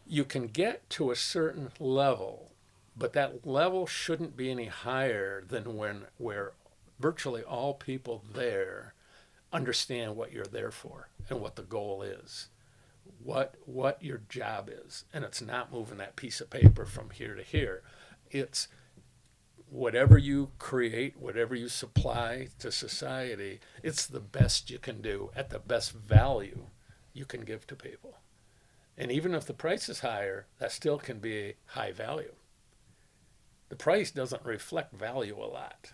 you can get to a certain level, but that level shouldn't be any higher than where virtually all people there understand what you're there for and what the goal is. What your job is. And it's not moving that piece of paper from here to here. It's whatever you create, whatever you supply to society, it's the best you can do at the best value you can give to people. And even if the price is higher, that still can be a high value. The price doesn't reflect value a lot,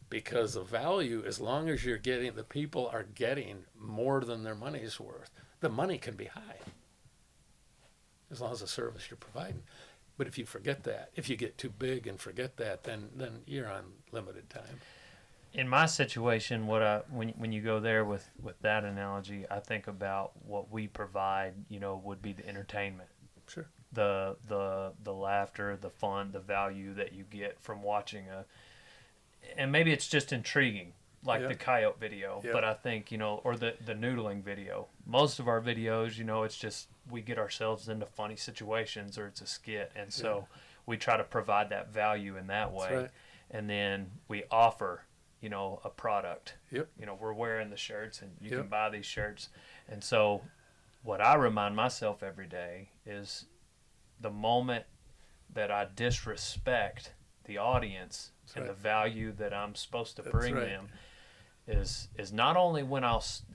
because the value, as long as the people are getting more than their money's worth, the money can be high, as long as the service you're providing. But if you forget that, if you get too big and forget that, then you're on limited time. In my situation, when you go there with that analogy, I think about what we provide. Would be the entertainment. Sure. The laughter, the fun, the value that you get from watching and maybe it's just intriguing. like the coyote video, but I think, or the noodling video. Most of our videos, it's just we get ourselves into funny situations or it's a skit. And so we try to provide that value in that way. Right. And then we offer, a product. Yep. We're wearing the shirts and you can buy these shirts. And so what I remind myself every day is the moment that I disrespect the audience and the value that I'm supposed to bring them is not only when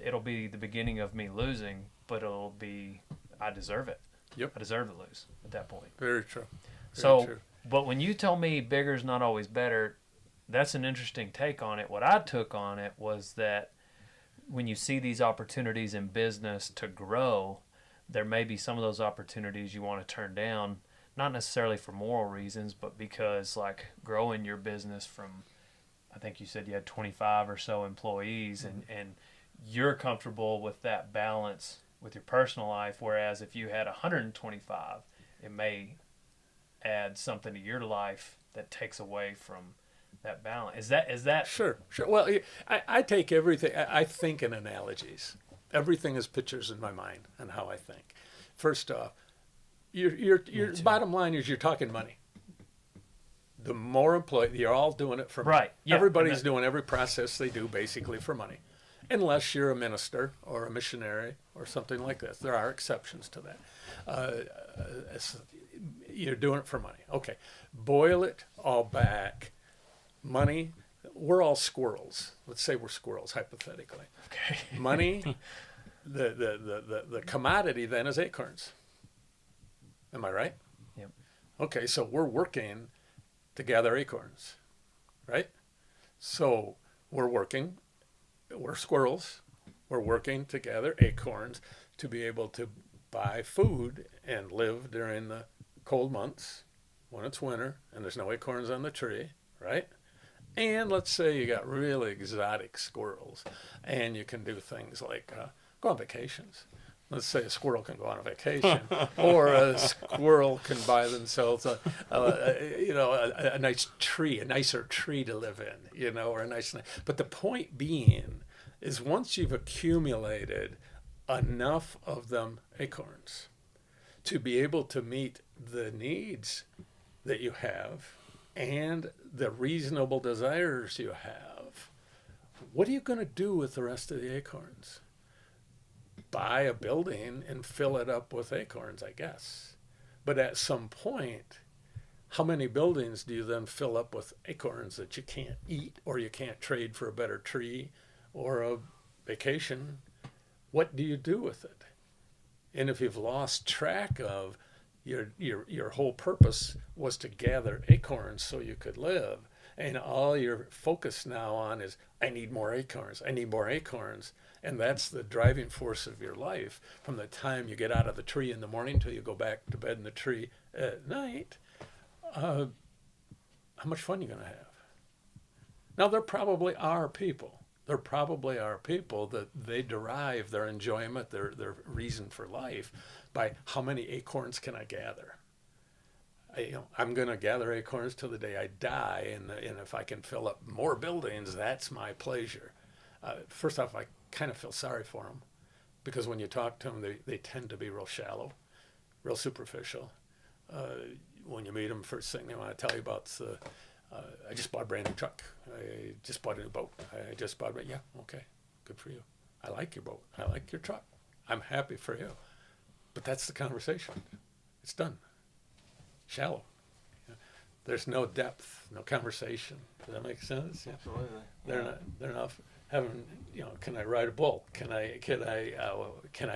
it'll be the beginning of me losing, but it'll be I deserve it. Yep. I deserve to lose at that point. Very true. Very true. But when you tell me bigger's not always better, that's an interesting take on it. What I took on it was that when you see these opportunities in business to grow, there may be some of those opportunities you want to turn down, not necessarily for moral reasons, but because like growing your business from, I think you said you had 25 or so employees, and you're comfortable with that balance with your personal life, whereas if you had 125, it may add something to your life that takes away from that balance. Is that Sure. Well, I take everything. I think in analogies. Everything is pictures in my mind and how I think. First off, your bottom line is you're talking money. The more employee, you're all doing it for money. Right. Yeah. Everybody's doing every process they do basically for money, unless you're a minister or a missionary or something like this. There are exceptions to that. You're doing it for money. Okay. Boil it all back. Money, we're all squirrels. Let's say we're squirrels, hypothetically. Okay. Money, the commodity then is acorns. Am I right? Yep. Okay, so we're working to gather acorns, right? So we're squirrels. We're working to gather acorns to be able to buy food and live during the cold months when it's winter and there's no acorns on the tree, right? And let's say you got really exotic squirrels and you can do things like go on vacations. Let's say a squirrel can go on a vacation, or a squirrel can buy themselves a nice tree, a nicer tree to live in, or a nice. But the point being is once you've accumulated enough of them acorns to be able to meet the needs that you have and the reasonable desires you have, what are you going to do with the rest of the acorns? Buy a building and fill it up with acorns, I guess. But at some point, how many buildings do you then fill up with acorns that you can't eat or you can't trade for a better tree or a vacation? What do you do with it? And if you've lost track of your whole purpose was to gather acorns so you could live, and all your focus now on is, I need more acorns, and that's the driving force of your life from the time you get out of the tree in the morning till you go back to bed in the tree at night, how much fun are you going to have? Now, there probably are people that they derive their enjoyment, their reason for life by how many acorns can I gather. I'm going to gather acorns till the day I die, and if I can fill up more buildings, that's my pleasure. First off, I kind of feel sorry for them, because when you talk to them, they tend to be real shallow, real superficial. When you meet them, first thing they want to tell you about is, I just bought a brand new truck. I just bought a new boat. Yeah, okay, good for you. I like your boat. I like your truck. I'm happy for you. But that's the conversation. It's done. Shallow. There's no depth, no conversation. Does that make sense? Yeah. Absolutely. They're not having, can I ride a bull? Can I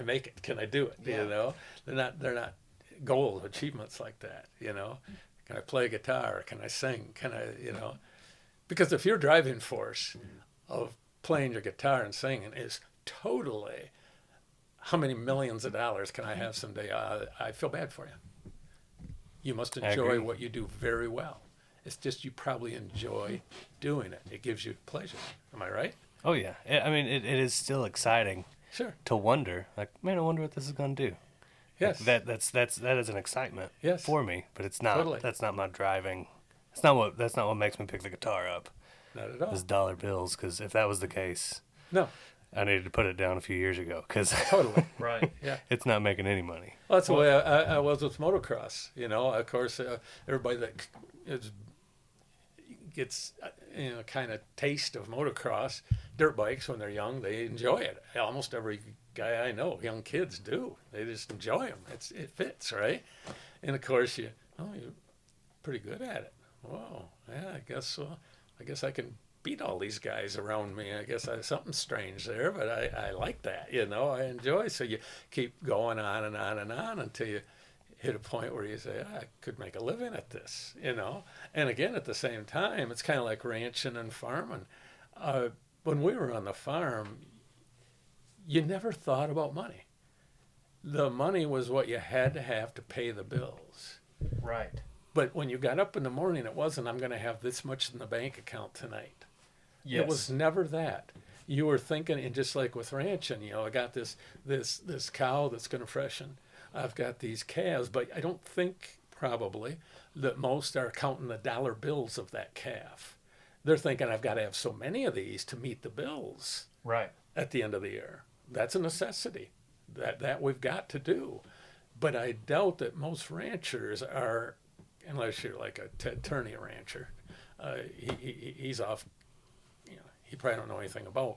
make it? Can I do it? Yeah. They're not goals, achievements like that, Can I play guitar? Can I sing? Because if your driving force of playing your guitar and singing is totally, how many millions of dollars can I have someday? I feel bad for you. You must enjoy what you do very well. It's just you probably enjoy doing it. It gives you pleasure. Am I right? Oh, yeah. I mean, it is still exciting Sure. to wonder. Like, man, I wonder what this is going to do. Yes. Like that is an excitement Yes. for me, but it's not. Totally. That's not my driving. That's not what makes me pick the guitar up. Not at all. was dollar bills, because if that was the case, No, I needed to put it down a few years ago, because totally. Right. Yeah. it's not making any money. Well, that's the way I was with motocross. Of course, everybody that gets kind of taste of motocross, dirt bikes when they're young, they enjoy it. Almost every guy I know, young kids do. They just enjoy them. It fits, right? And of course, you're pretty good at it. Whoa, yeah, I guess I can beat all these guys around me. I guess there's something strange there, but I like that. I enjoy. So you keep going on and on and on until you hit a point where you say, I could make a living at this, And again, at the same time, it's kind of like ranching and farming. When we were on the farm, you never thought about money. The money was what you had to have to pay the bills. Right. But when you got up in the morning, it wasn't, I'm going to have this much in the bank account tonight. Yes. It was never that. You were thinking, and just like with ranching, I got this cow that's going to freshen. I've got these calves, but I don't think probably that most are counting the dollar bills of that calf. They're thinking, I've got to have so many of these to meet the bills Right. at the end of the year. That's a necessity that we've got to do. But I doubt that most ranchers are, unless you're like a Ted Turney rancher, he's off, he probably don't know anything about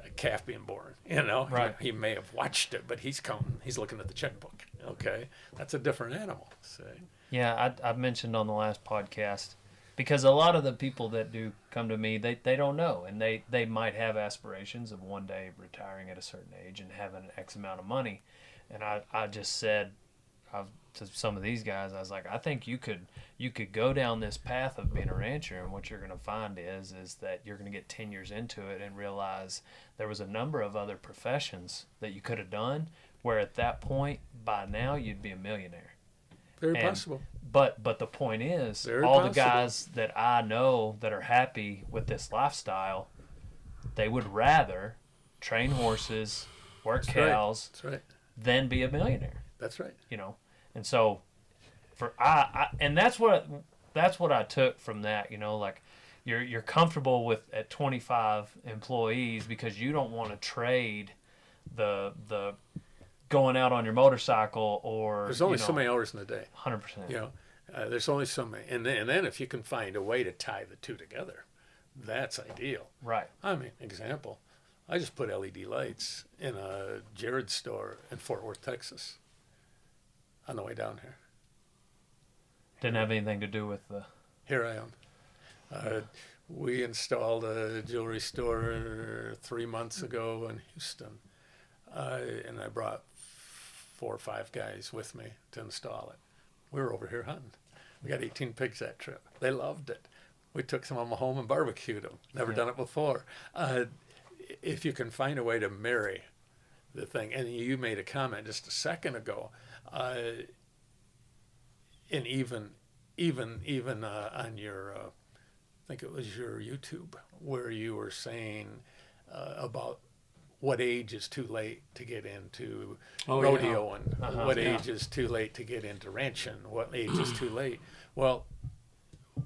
a calf being born, Right. He may have watched it, but he's counting, he's looking at the checkbook, okay? That's a different animal, say. Yeah, I've mentioned on the last podcast, because a lot of the people that do come to me, they don't know, and they might have aspirations of one day retiring at a certain age and having X amount of money. And I just said to some of these guys, I was like, I think you could go down this path of being a rancher, and what you're going to find is that you're going to get 10 years into it and realize there was a number of other professions that you could have done, where at that point, by now, you'd be a millionaire. Very possible. But the point is, Very all possible. the guys that I know that are happy with this lifestyle, they would rather train horses, work That's right. cows, That's right. than be a millionaire. That's right. And so and that's what I took from that. Like you're comfortable with at 25 employees because you don't want to trade the going out on your motorcycle or There's only so many hours in the day. 100%. There's only so many. And then if you can find a way to tie the two together, that's ideal. Right. I mean, example, I just put LED lights in a Jared store in Fort Worth, Texas on the way down here. Didn't have anything to do with the... Here I am. We installed a jewelry store 3 months ago in Houston, and I brought 4 or 5 guys with me to install it. We were over here hunting. We got 18 pigs that trip. They loved it. We took some of them home and barbecued them. Never done it before. If you can find a way to marry the thing, and you made a comment just a second ago, and even on your, I think it was your YouTube, where you were saying about what age is too late to get into rodeo, and what age is too late to get into ranching, what age is too late. Well,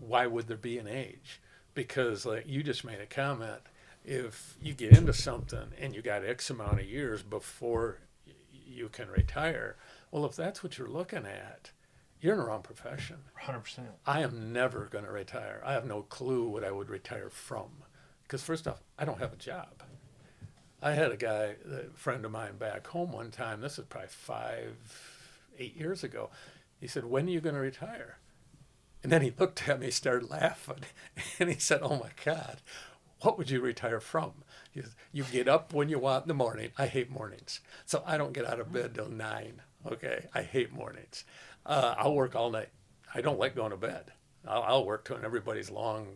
why would there be an age? Because like you just made a comment, if you get into something and you got X amount of years before you can retire, well, if that's what you're looking at, you're in the wrong profession. 100%. I am never going to retire. I have no clue what I would retire from. Because first off, I don't have a job. I had a guy, a friend of mine back home one time, this is probably 8 years ago. He said, when are you going to retire? And then he looked at me, started laughing, and he said, oh my God, what would you retire from? He said, you get up when you want in the morning. I hate mornings. So I don't get out of bed till 9, okay? I hate mornings. I'll work all night. I don't like going to bed. I'll work till everybody's long,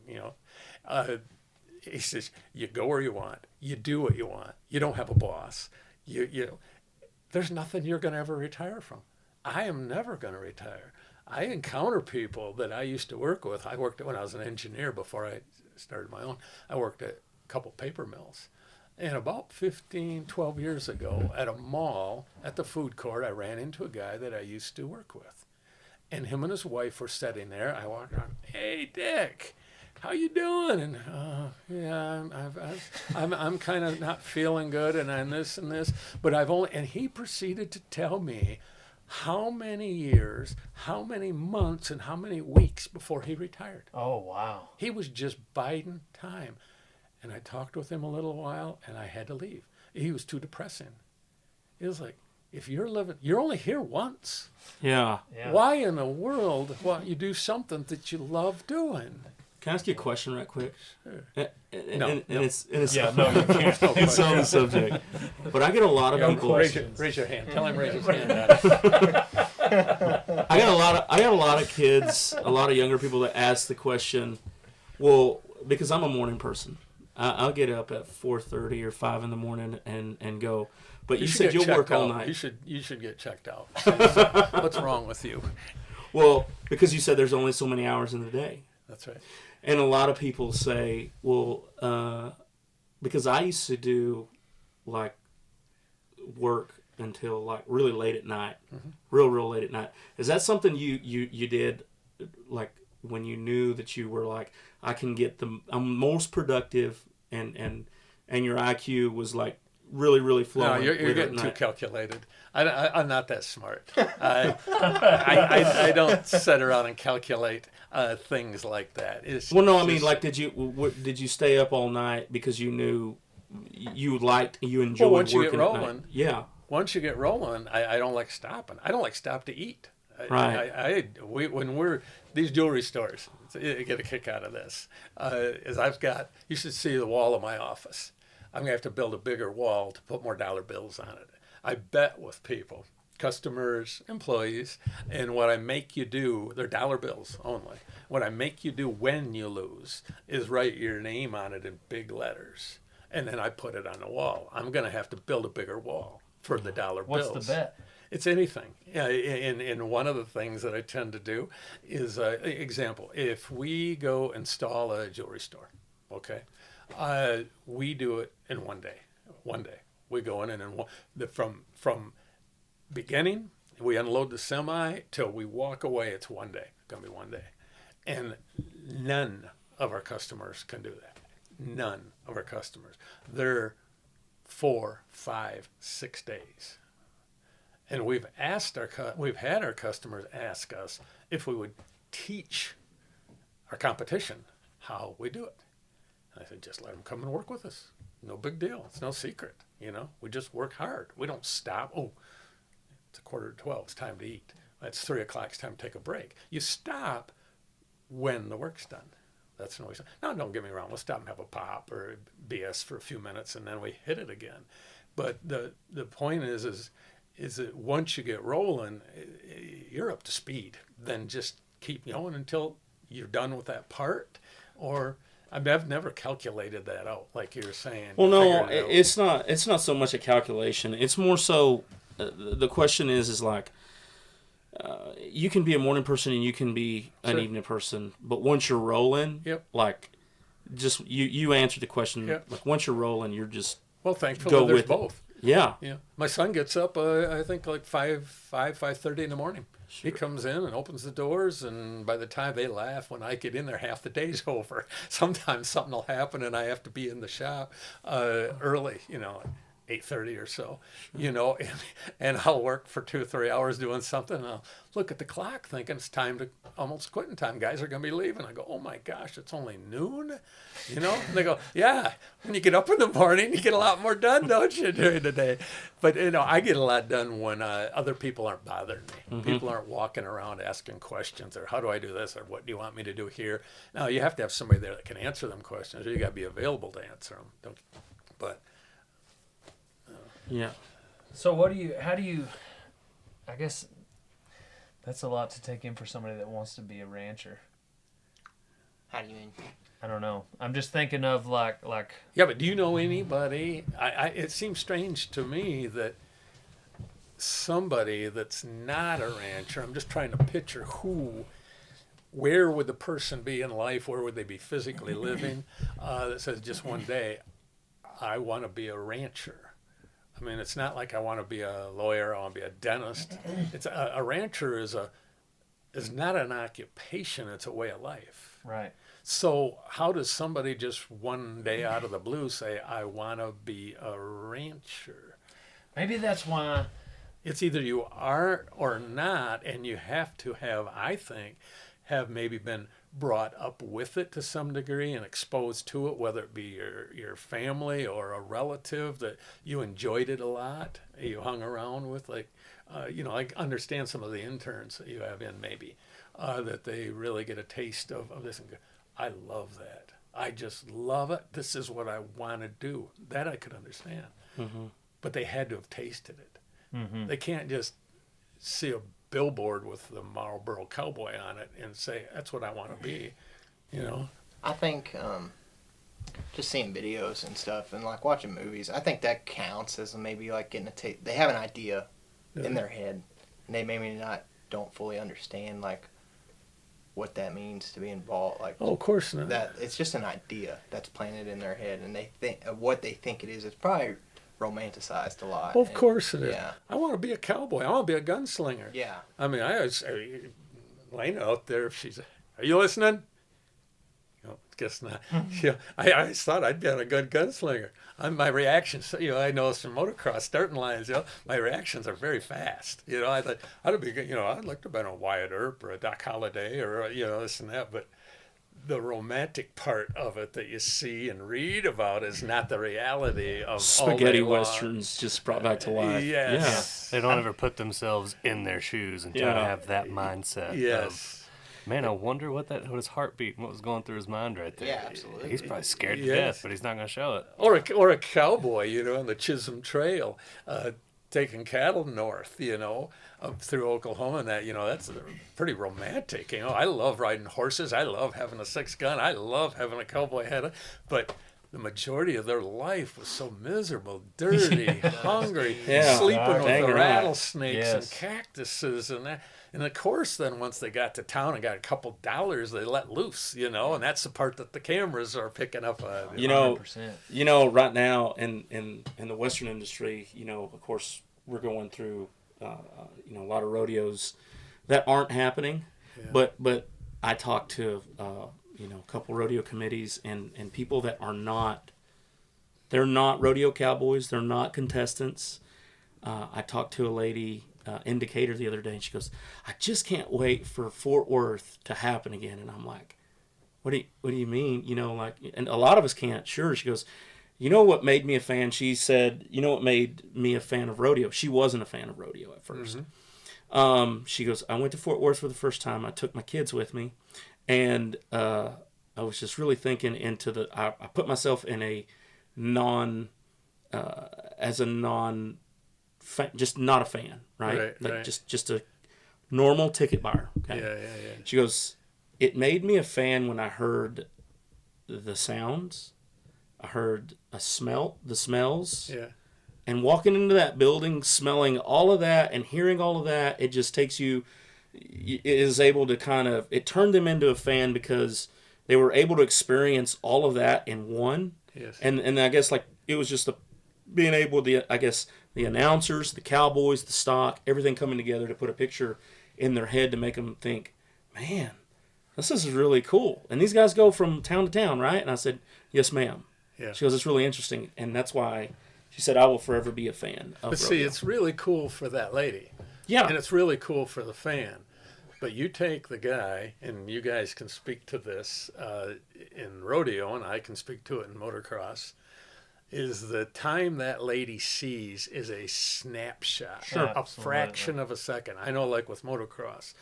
He says, you go where you want. You do what you want. You don't have a boss. There's nothing you're going to ever retire from. I am never going to retire. I encounter people that I used to work with. I worked when I was an engineer before I started my own. I worked at a couple paper mills. And about 12 years ago at a mall at the food court, I ran into a guy that I used to work with. And him and his wife were sitting there. I walked around, hey, Dick. how you doing? And yeah, I'm kind of not feeling good, and I'm this and this. But and he proceeded to tell me how many years, how many months, and how many weeks before he retired. Oh, wow. He was just biding time. And I talked with him a little while, and I had to leave. He was too depressing. It was like, if you're only here once. Yeah. Why in the world won't you do something that you love doing? Can I ask you a question right quick? Sure. No. It's you can't. it's on the subject. But I get a lot of people. Raise your hand. Tell him raise his hand. I got a lot of kids, a lot of younger people that ask the question, well, because I'm a morning person. I'll get up at 4:30 or 5 in the morning and go. But you said you'll work all night. You should get checked out. What's wrong with you? Well, because you said there's only so many hours in the day. That's right. And a lot of people say, well, because I used to do like work until like really late at night, real late at night. Is that something you did like when you knew that you were like, I'm most productive and your IQ was like really flowing? No, you're getting too calculated. I'm not that smart. I don't sit around and calculate things like that. Well, no, I mean, like, did you stay up all night because you knew you enjoyed well, once working you get at rolling, night? Yeah. Once you get rolling, I don't like stopping. I don't like stop to eat. Right. When we're these jewelry stores, you get a kick out of this. You should see the wall of my office. I'm gonna have to build a bigger wall to put more dollar bills on it. I bet with people, customers, employees, and what I make you do, they're dollar bills only. What I make you do when you lose is write your name on it in big letters, and then I put it on the wall. I'm gonna have to build a bigger wall for the dollar bills. What's the bet? It's anything. Yeah, and one of the things that I tend to do is, example, if we go install a jewelry store, okay, we do it in one day. One day. We go in and from beginning, we unload the semi till we walk away, it's one day. It's going to be one day. And none of our customers can do that. None of our customers. They're 4, 5, 6 days. And we've had our customers ask us if we would teach our competition how we do it. And I said, just let them come and work with us. No big deal. It's no secret. We just work hard. We don't stop. Oh, it's 11:45. It's time to eat. It's 3:00. It's time to take a break. You stop when the work's done. That's no reason. Now, don't get me wrong. We'll stop and have a pop or BS for a few minutes, and then we hit it again. But the point is that once you get rolling, you're up to speed. Then just keep going until you're done with that part. Or I've never calculated that out, like you were saying. Well, no, it's not so much a calculation. It's more so the question is like you can be a morning person and you can be an evening person, but once you're rolling, like just you answer the question. Like once you're rolling, you're just thankfully there's both. Yeah. My son gets up, I think like 5:30 in the morning. Sure. He comes in and opens the doors, and by the time they laugh, when I get in there, half the day's over. Sometimes something will happen, and I have to be in the shop early, 8:30 or so, and I'll work for 2 or 3 hours doing something, and I'll look at the clock thinking it's almost quitting time. Guys are going to be leaving. I go, oh my gosh, it's only noon? And they go, yeah, when you get up in the morning, you get a lot more done, don't you, during the day? But, I get a lot done when other people aren't bothering me. Mm-hmm. People aren't walking around asking questions or how do I do this or what do you want me to do here? Now, you have to have somebody there that can answer them questions or you got to be available to answer them. Yeah. So how do you, I guess that's a lot to take in for somebody that wants to be a rancher. How do you mean? I don't know. I'm just thinking of like. Yeah, but do you know anybody? It seems strange to me that somebody that's not a rancher, I'm just trying to picture where would the person be in life? Where would they be physically living? That says just one day, I want to be a rancher. I mean, it's not like I want to be a lawyer, I want to be a dentist. It's a rancher is not an occupation, it's a way of life. Right. So how does somebody just one day out of the blue say, I want to be a rancher? Maybe that's why. It's either you are or not, and you have to have, I think, have maybe been brought up with it to some degree and exposed to it, whether it be your family or a relative that you enjoyed it a lot, you hung around with. Like, I understand some of the interns that you have in maybe, that they really get a taste of this. And go, I love that. I just love it. This is what I want to do. That I could understand. Mm-hmm. But they had to have tasted it. Mm-hmm. They can't just see a billboard with the Marlboro Cowboy on it and say, that's what I want to be, I think just seeing videos and stuff and like watching movies, I think that counts as maybe like getting a taste. They have an idea in their head, and they maybe don't fully understand like what that means to be involved. Like, oh, of course not. That it's just an idea that's planted in their head, and they think what they think it is. It's probably romanticized a lot. Well, of course it is. Yeah. I want to be a cowboy. I want to be a gunslinger. Yeah. I mean, Lena out there, if she's, are you listening? Guess not. I thought I'd been a good gunslinger. My reactions, I know from motocross starting lines, my reactions are very fast. I thought I'd be good. I'd like to have been a Wyatt Earp or a Doc Holliday or this and that, but the romantic part of it that you see and read about is not the reality of spaghetti westerns just brought back to life. Yes. Yeah. They don't ever put themselves in their shoes and try to have that mindset. Yes. Man, I wonder what his heartbeat and what was going through his mind right there. Yeah, absolutely. He's probably scared to death, but he's not going to show it. Or a cowboy, on the Chisholm Trail, taking cattle north, up through Oklahoma and that, that's pretty romantic. I love riding horses. I love having a 6-gun. I love having a cowboy hat. But the majority of their life was so miserable, dirty, hungry, sleeping with the rattlesnakes and cactuses and that. And of course, then once they got to town and got a couple dollars, they let loose, and that's the part that the cameras are picking up. 100%. Right now in the Western industry, of course, we're going through, a lot of rodeos that aren't happening. Yeah. But I talked to, a couple rodeo committees and people that are not, they're not rodeo cowboys. They're not contestants. I talked to a lady, Indicator, the other day, and she goes, I just can't wait for Fort Worth to happen again. And I'm like, what do you mean? And a lot of us can't. Sure. She goes, what made me a fan? She said, what made me a fan of rodeo? She wasn't a fan of rodeo at first. Mm-hmm. She goes, I went to Fort Worth for the first time. I took my kids with me, and I was just really thinking into I put myself in a just not a fan, right? Just a normal ticket buyer. Okay? Yeah. She goes, it made me a fan when I heard the sounds, I heard the smells, and walking into that building, smelling all of that and hearing all of that, it just takes you. It is able to it turned them into a fan because they were able to experience all of that in one. Yes. And I guess it was just being able to, the announcers, the cowboys, the stock, everything coming together to put a picture in their head to make them think, man, this is really cool. And these guys go from town to town, right? And I said, yes, ma'am. Yeah. She goes, it's really interesting. And that's why she said, I will forever be a fan of rodeo. See, it's really cool for that lady. Yeah. And it's really cool for the fan. But you take the guy, and you guys can speak to this in rodeo, and I can speak to it in motocross, is the time that lady sees is a snapshot, a fraction of a second. I know, like with motocross,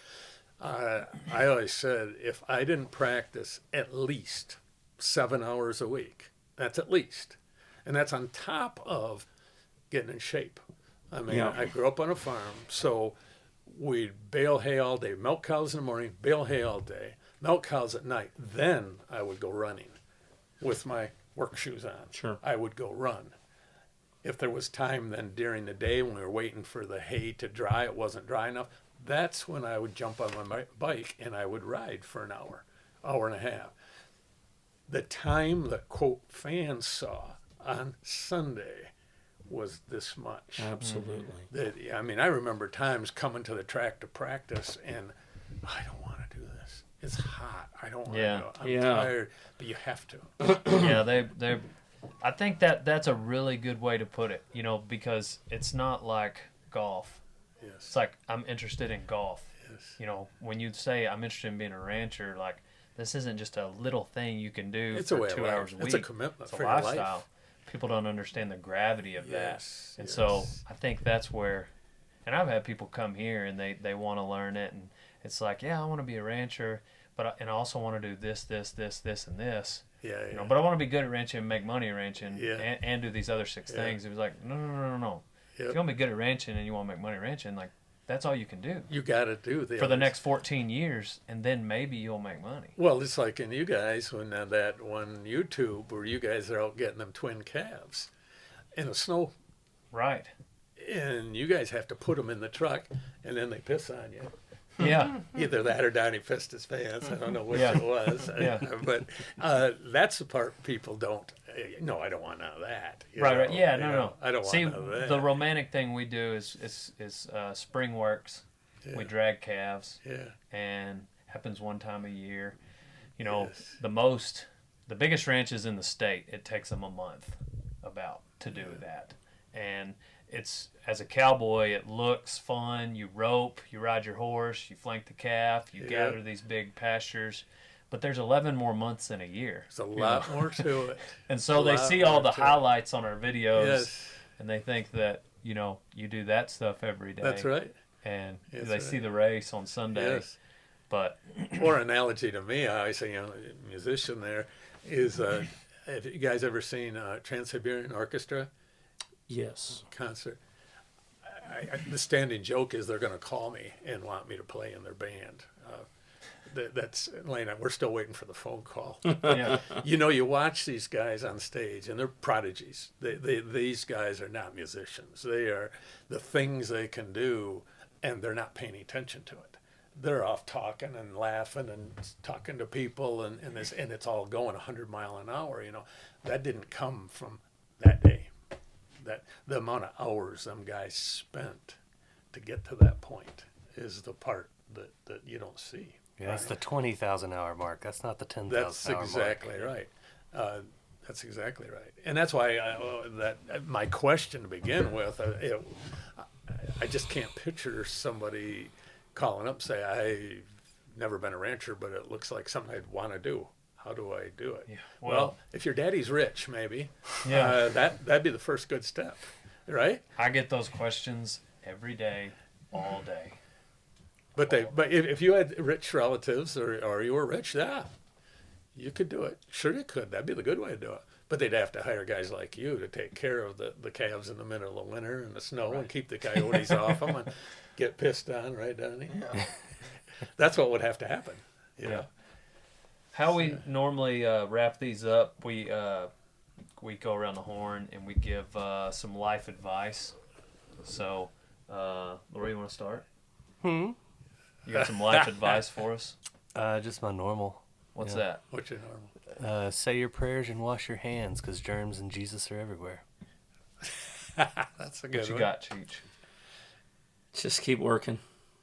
I always said if I didn't practice at least 7 hours a week, that's at least. And that's on top of getting in shape. I mean, I grew up on a farm, so we'd bale hay all day, milk cows in the morning, bale hay all day, milk cows at night. Then I would go running with my work shoes on. Sure. I would go run. If there was time then during the day when we were waiting for the hay to dry, it wasn't dry enough, that's when I would jump on my bike and I would ride for an hour and a half. The time that, quote, fans saw on Sunday was this much. Absolutely. I mean, I remember times coming to the track to practice and I don't want to do this. It's hot. I don't want to Yeah. go. I'm tired, but you have to. Yeah, they I think that's a really good way to put it, because it's not like golf. Yes. It's like I'm interested in golf. Yes. When you say I'm interested in being a rancher, like this isn't just a little thing you can do It's for a way 2 of hours a life. week. It's a commitment It's a for your lifestyle. life. People don't understand the gravity of Yes, that. And yes. so I think that's where, and I've had people come here and they want to learn it, and it's like, yeah, I want to be a rancher, and I also want to do this, and this. Yeah. But I want to be good at ranching and make money ranching Yeah. and do these other 6 things. It was like, no. If Yep. you want to be good at ranching and you want to make money ranching, like that's all you can do You got to do for the next 14 years, and then maybe you'll make money. Well, it's like in you guys when that one YouTube where you guys are out getting them twin calves in the snow, Right. and you guys have to put them in the truck, and then they piss on you. Yeah. Either that or Donnie pissed his pants. I don't know which Yeah. it was. Yeah. But that's the part people don't. No, I don't want none of that. Right. Yeah. No. I don't See, want none of that. the romantic thing we do is spring works. Yeah. We drag calves, Yeah. and happens one time a year. Yes. The biggest ranches in the state, it takes them a month to do that, and it's, as a cowboy, it looks fun. You rope, you ride your horse, you flank the calf, you gather these big pastures, but there's 11 more months in a year. There's a lot more to it. And so they see all the highlights on our videos, Yes. and they think that, you do that stuff every day. That's right. And That's they right. see the race on Sunday. Yes. But Or analogy to me, I always say, musician there is, have you guys ever seen Trans-Siberian Orchestra Yes. concert? The standing joke is they're going to call me and want me to play in their band. That's Lena. We're still waiting for the phone call. yeah, You watch these guys on stage, and they're prodigies. These guys are not musicians. They are the things they can do, and they're not paying attention to it. They're off talking and laughing and talking to people, and it's all going 100 miles an hour. That didn't come from that day. That the amount of hours them guys spent to get to that point is the part that you don't see. Yeah, that's the 20,000 hour mark. That's not the 10,000 That's hour exactly mark. right. That's exactly right. And that's why my question to begin with, I just can't picture somebody calling up and say, I've never been a rancher, but it looks like something I'd want to do. How do I do it? Yeah. Well, if your daddy's rich, maybe, Yeah. that'd be the first good step, right? I get those questions every day, all day. But if you had rich relatives or you were rich, you could do it. Sure you could. That'd be the good way to do it. But they'd have to hire guys like you to take care of the calves in the middle of winter and the snow and keep the coyotes off them and get pissed on, right, Donnie? Yeah. That's what would have to happen. Yeah. How we normally wrap these up, we go around the horn and we give some life advice. So, Lori, you want to start? You got some life advice for us? Just my normal. What's Yeah. that? What's your normal? Say your prayers and wash your hands, because germs and Jesus are everywhere. That's a good What you one. got, Cheech? Just keep working.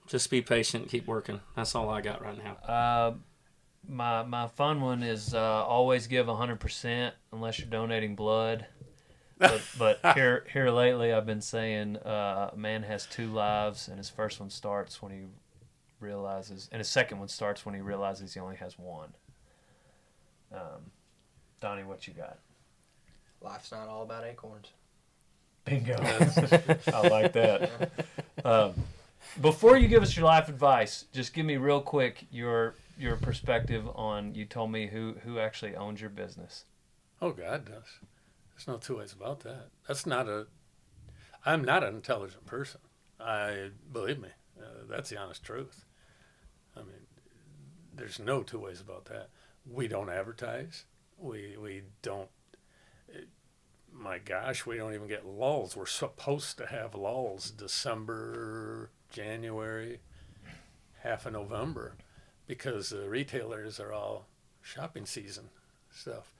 Just be patient. Keep working. That's all I got right now. My fun one is always give 100% unless you're donating blood. But here lately I've been saying a man has 2 lives, and his first one starts when he realizes, and his second one starts when he realizes he only has one. Donnie, what you got? Life's not all about acorns. Bingo. I like that. Before you give us your life advice, just give me real quick your perspective on, you told me who actually owns your business. Oh, God does. There's no 2 ways about that. I'm not an intelligent person. Believe me, that's the honest truth. I mean, there's no 2 ways about that. We don't advertise. We don't. My gosh, we don't even get lulls. We're supposed to have lulls December, January, half of November, because the retailers are all shopping season stuff.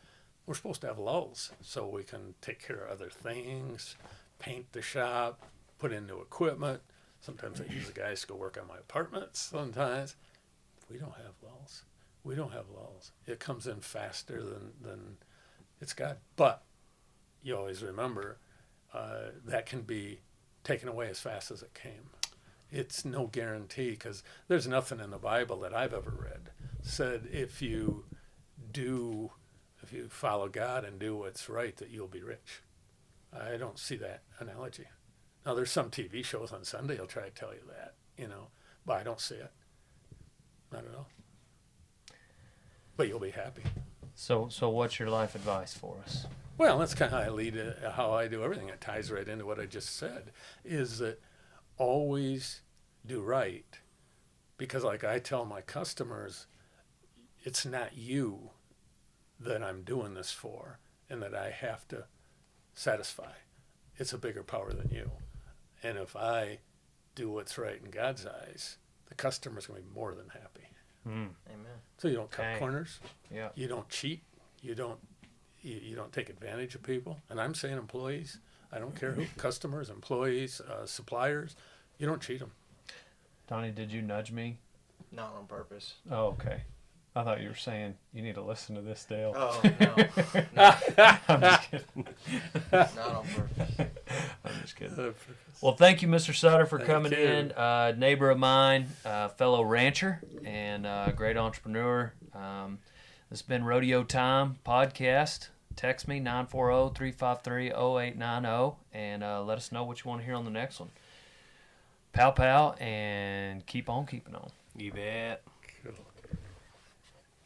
We're supposed to have lulls so we can take care of other things, paint the shop, put in new equipment. Sometimes I use the guys to go work on my apartments sometimes. We don't have lulls. We don't have lulls. It comes in faster than it's got. But you always remember that can be taken away as fast as it came. It's no guarantee, because there's nothing in the Bible that I've ever read said if you follow God and do what's right, that you'll be rich. I don't see that analogy. Now, there's some TV shows on Sunday will try to tell you that, but I don't see it. Not at all. But you'll be happy. So what's your life advice for us? Well, that's kind of how I do everything. It ties right into what I just said, is that always do right. Because like I tell my customers, it's not you that I'm doing this for and that I have to satisfy. It's a bigger power than you. And if I do what's right in God's eyes, the customer's going to be more than happy. Amen. So you don't cut corners. Yeah. You don't cheat. You don't take advantage of people. And I'm saying employees. I don't care who. Customers, employees, suppliers. You don't cheat them. Donnie, did you nudge me? Not on purpose. Oh, okay. I thought you were saying you need to listen to this, Dale. Oh, no. I'm just kidding. Not on purpose. I'm just kidding. Well, thank you, Mr. Sutter, for Thank coming you. in. Neighbor of mine, fellow rancher, and great entrepreneur. This has been Rodeo Time podcast. Text me, 940-353-0890, and let us know what you want to hear on the next one. Pow, pow, and keep on keeping on. You bet. Cool.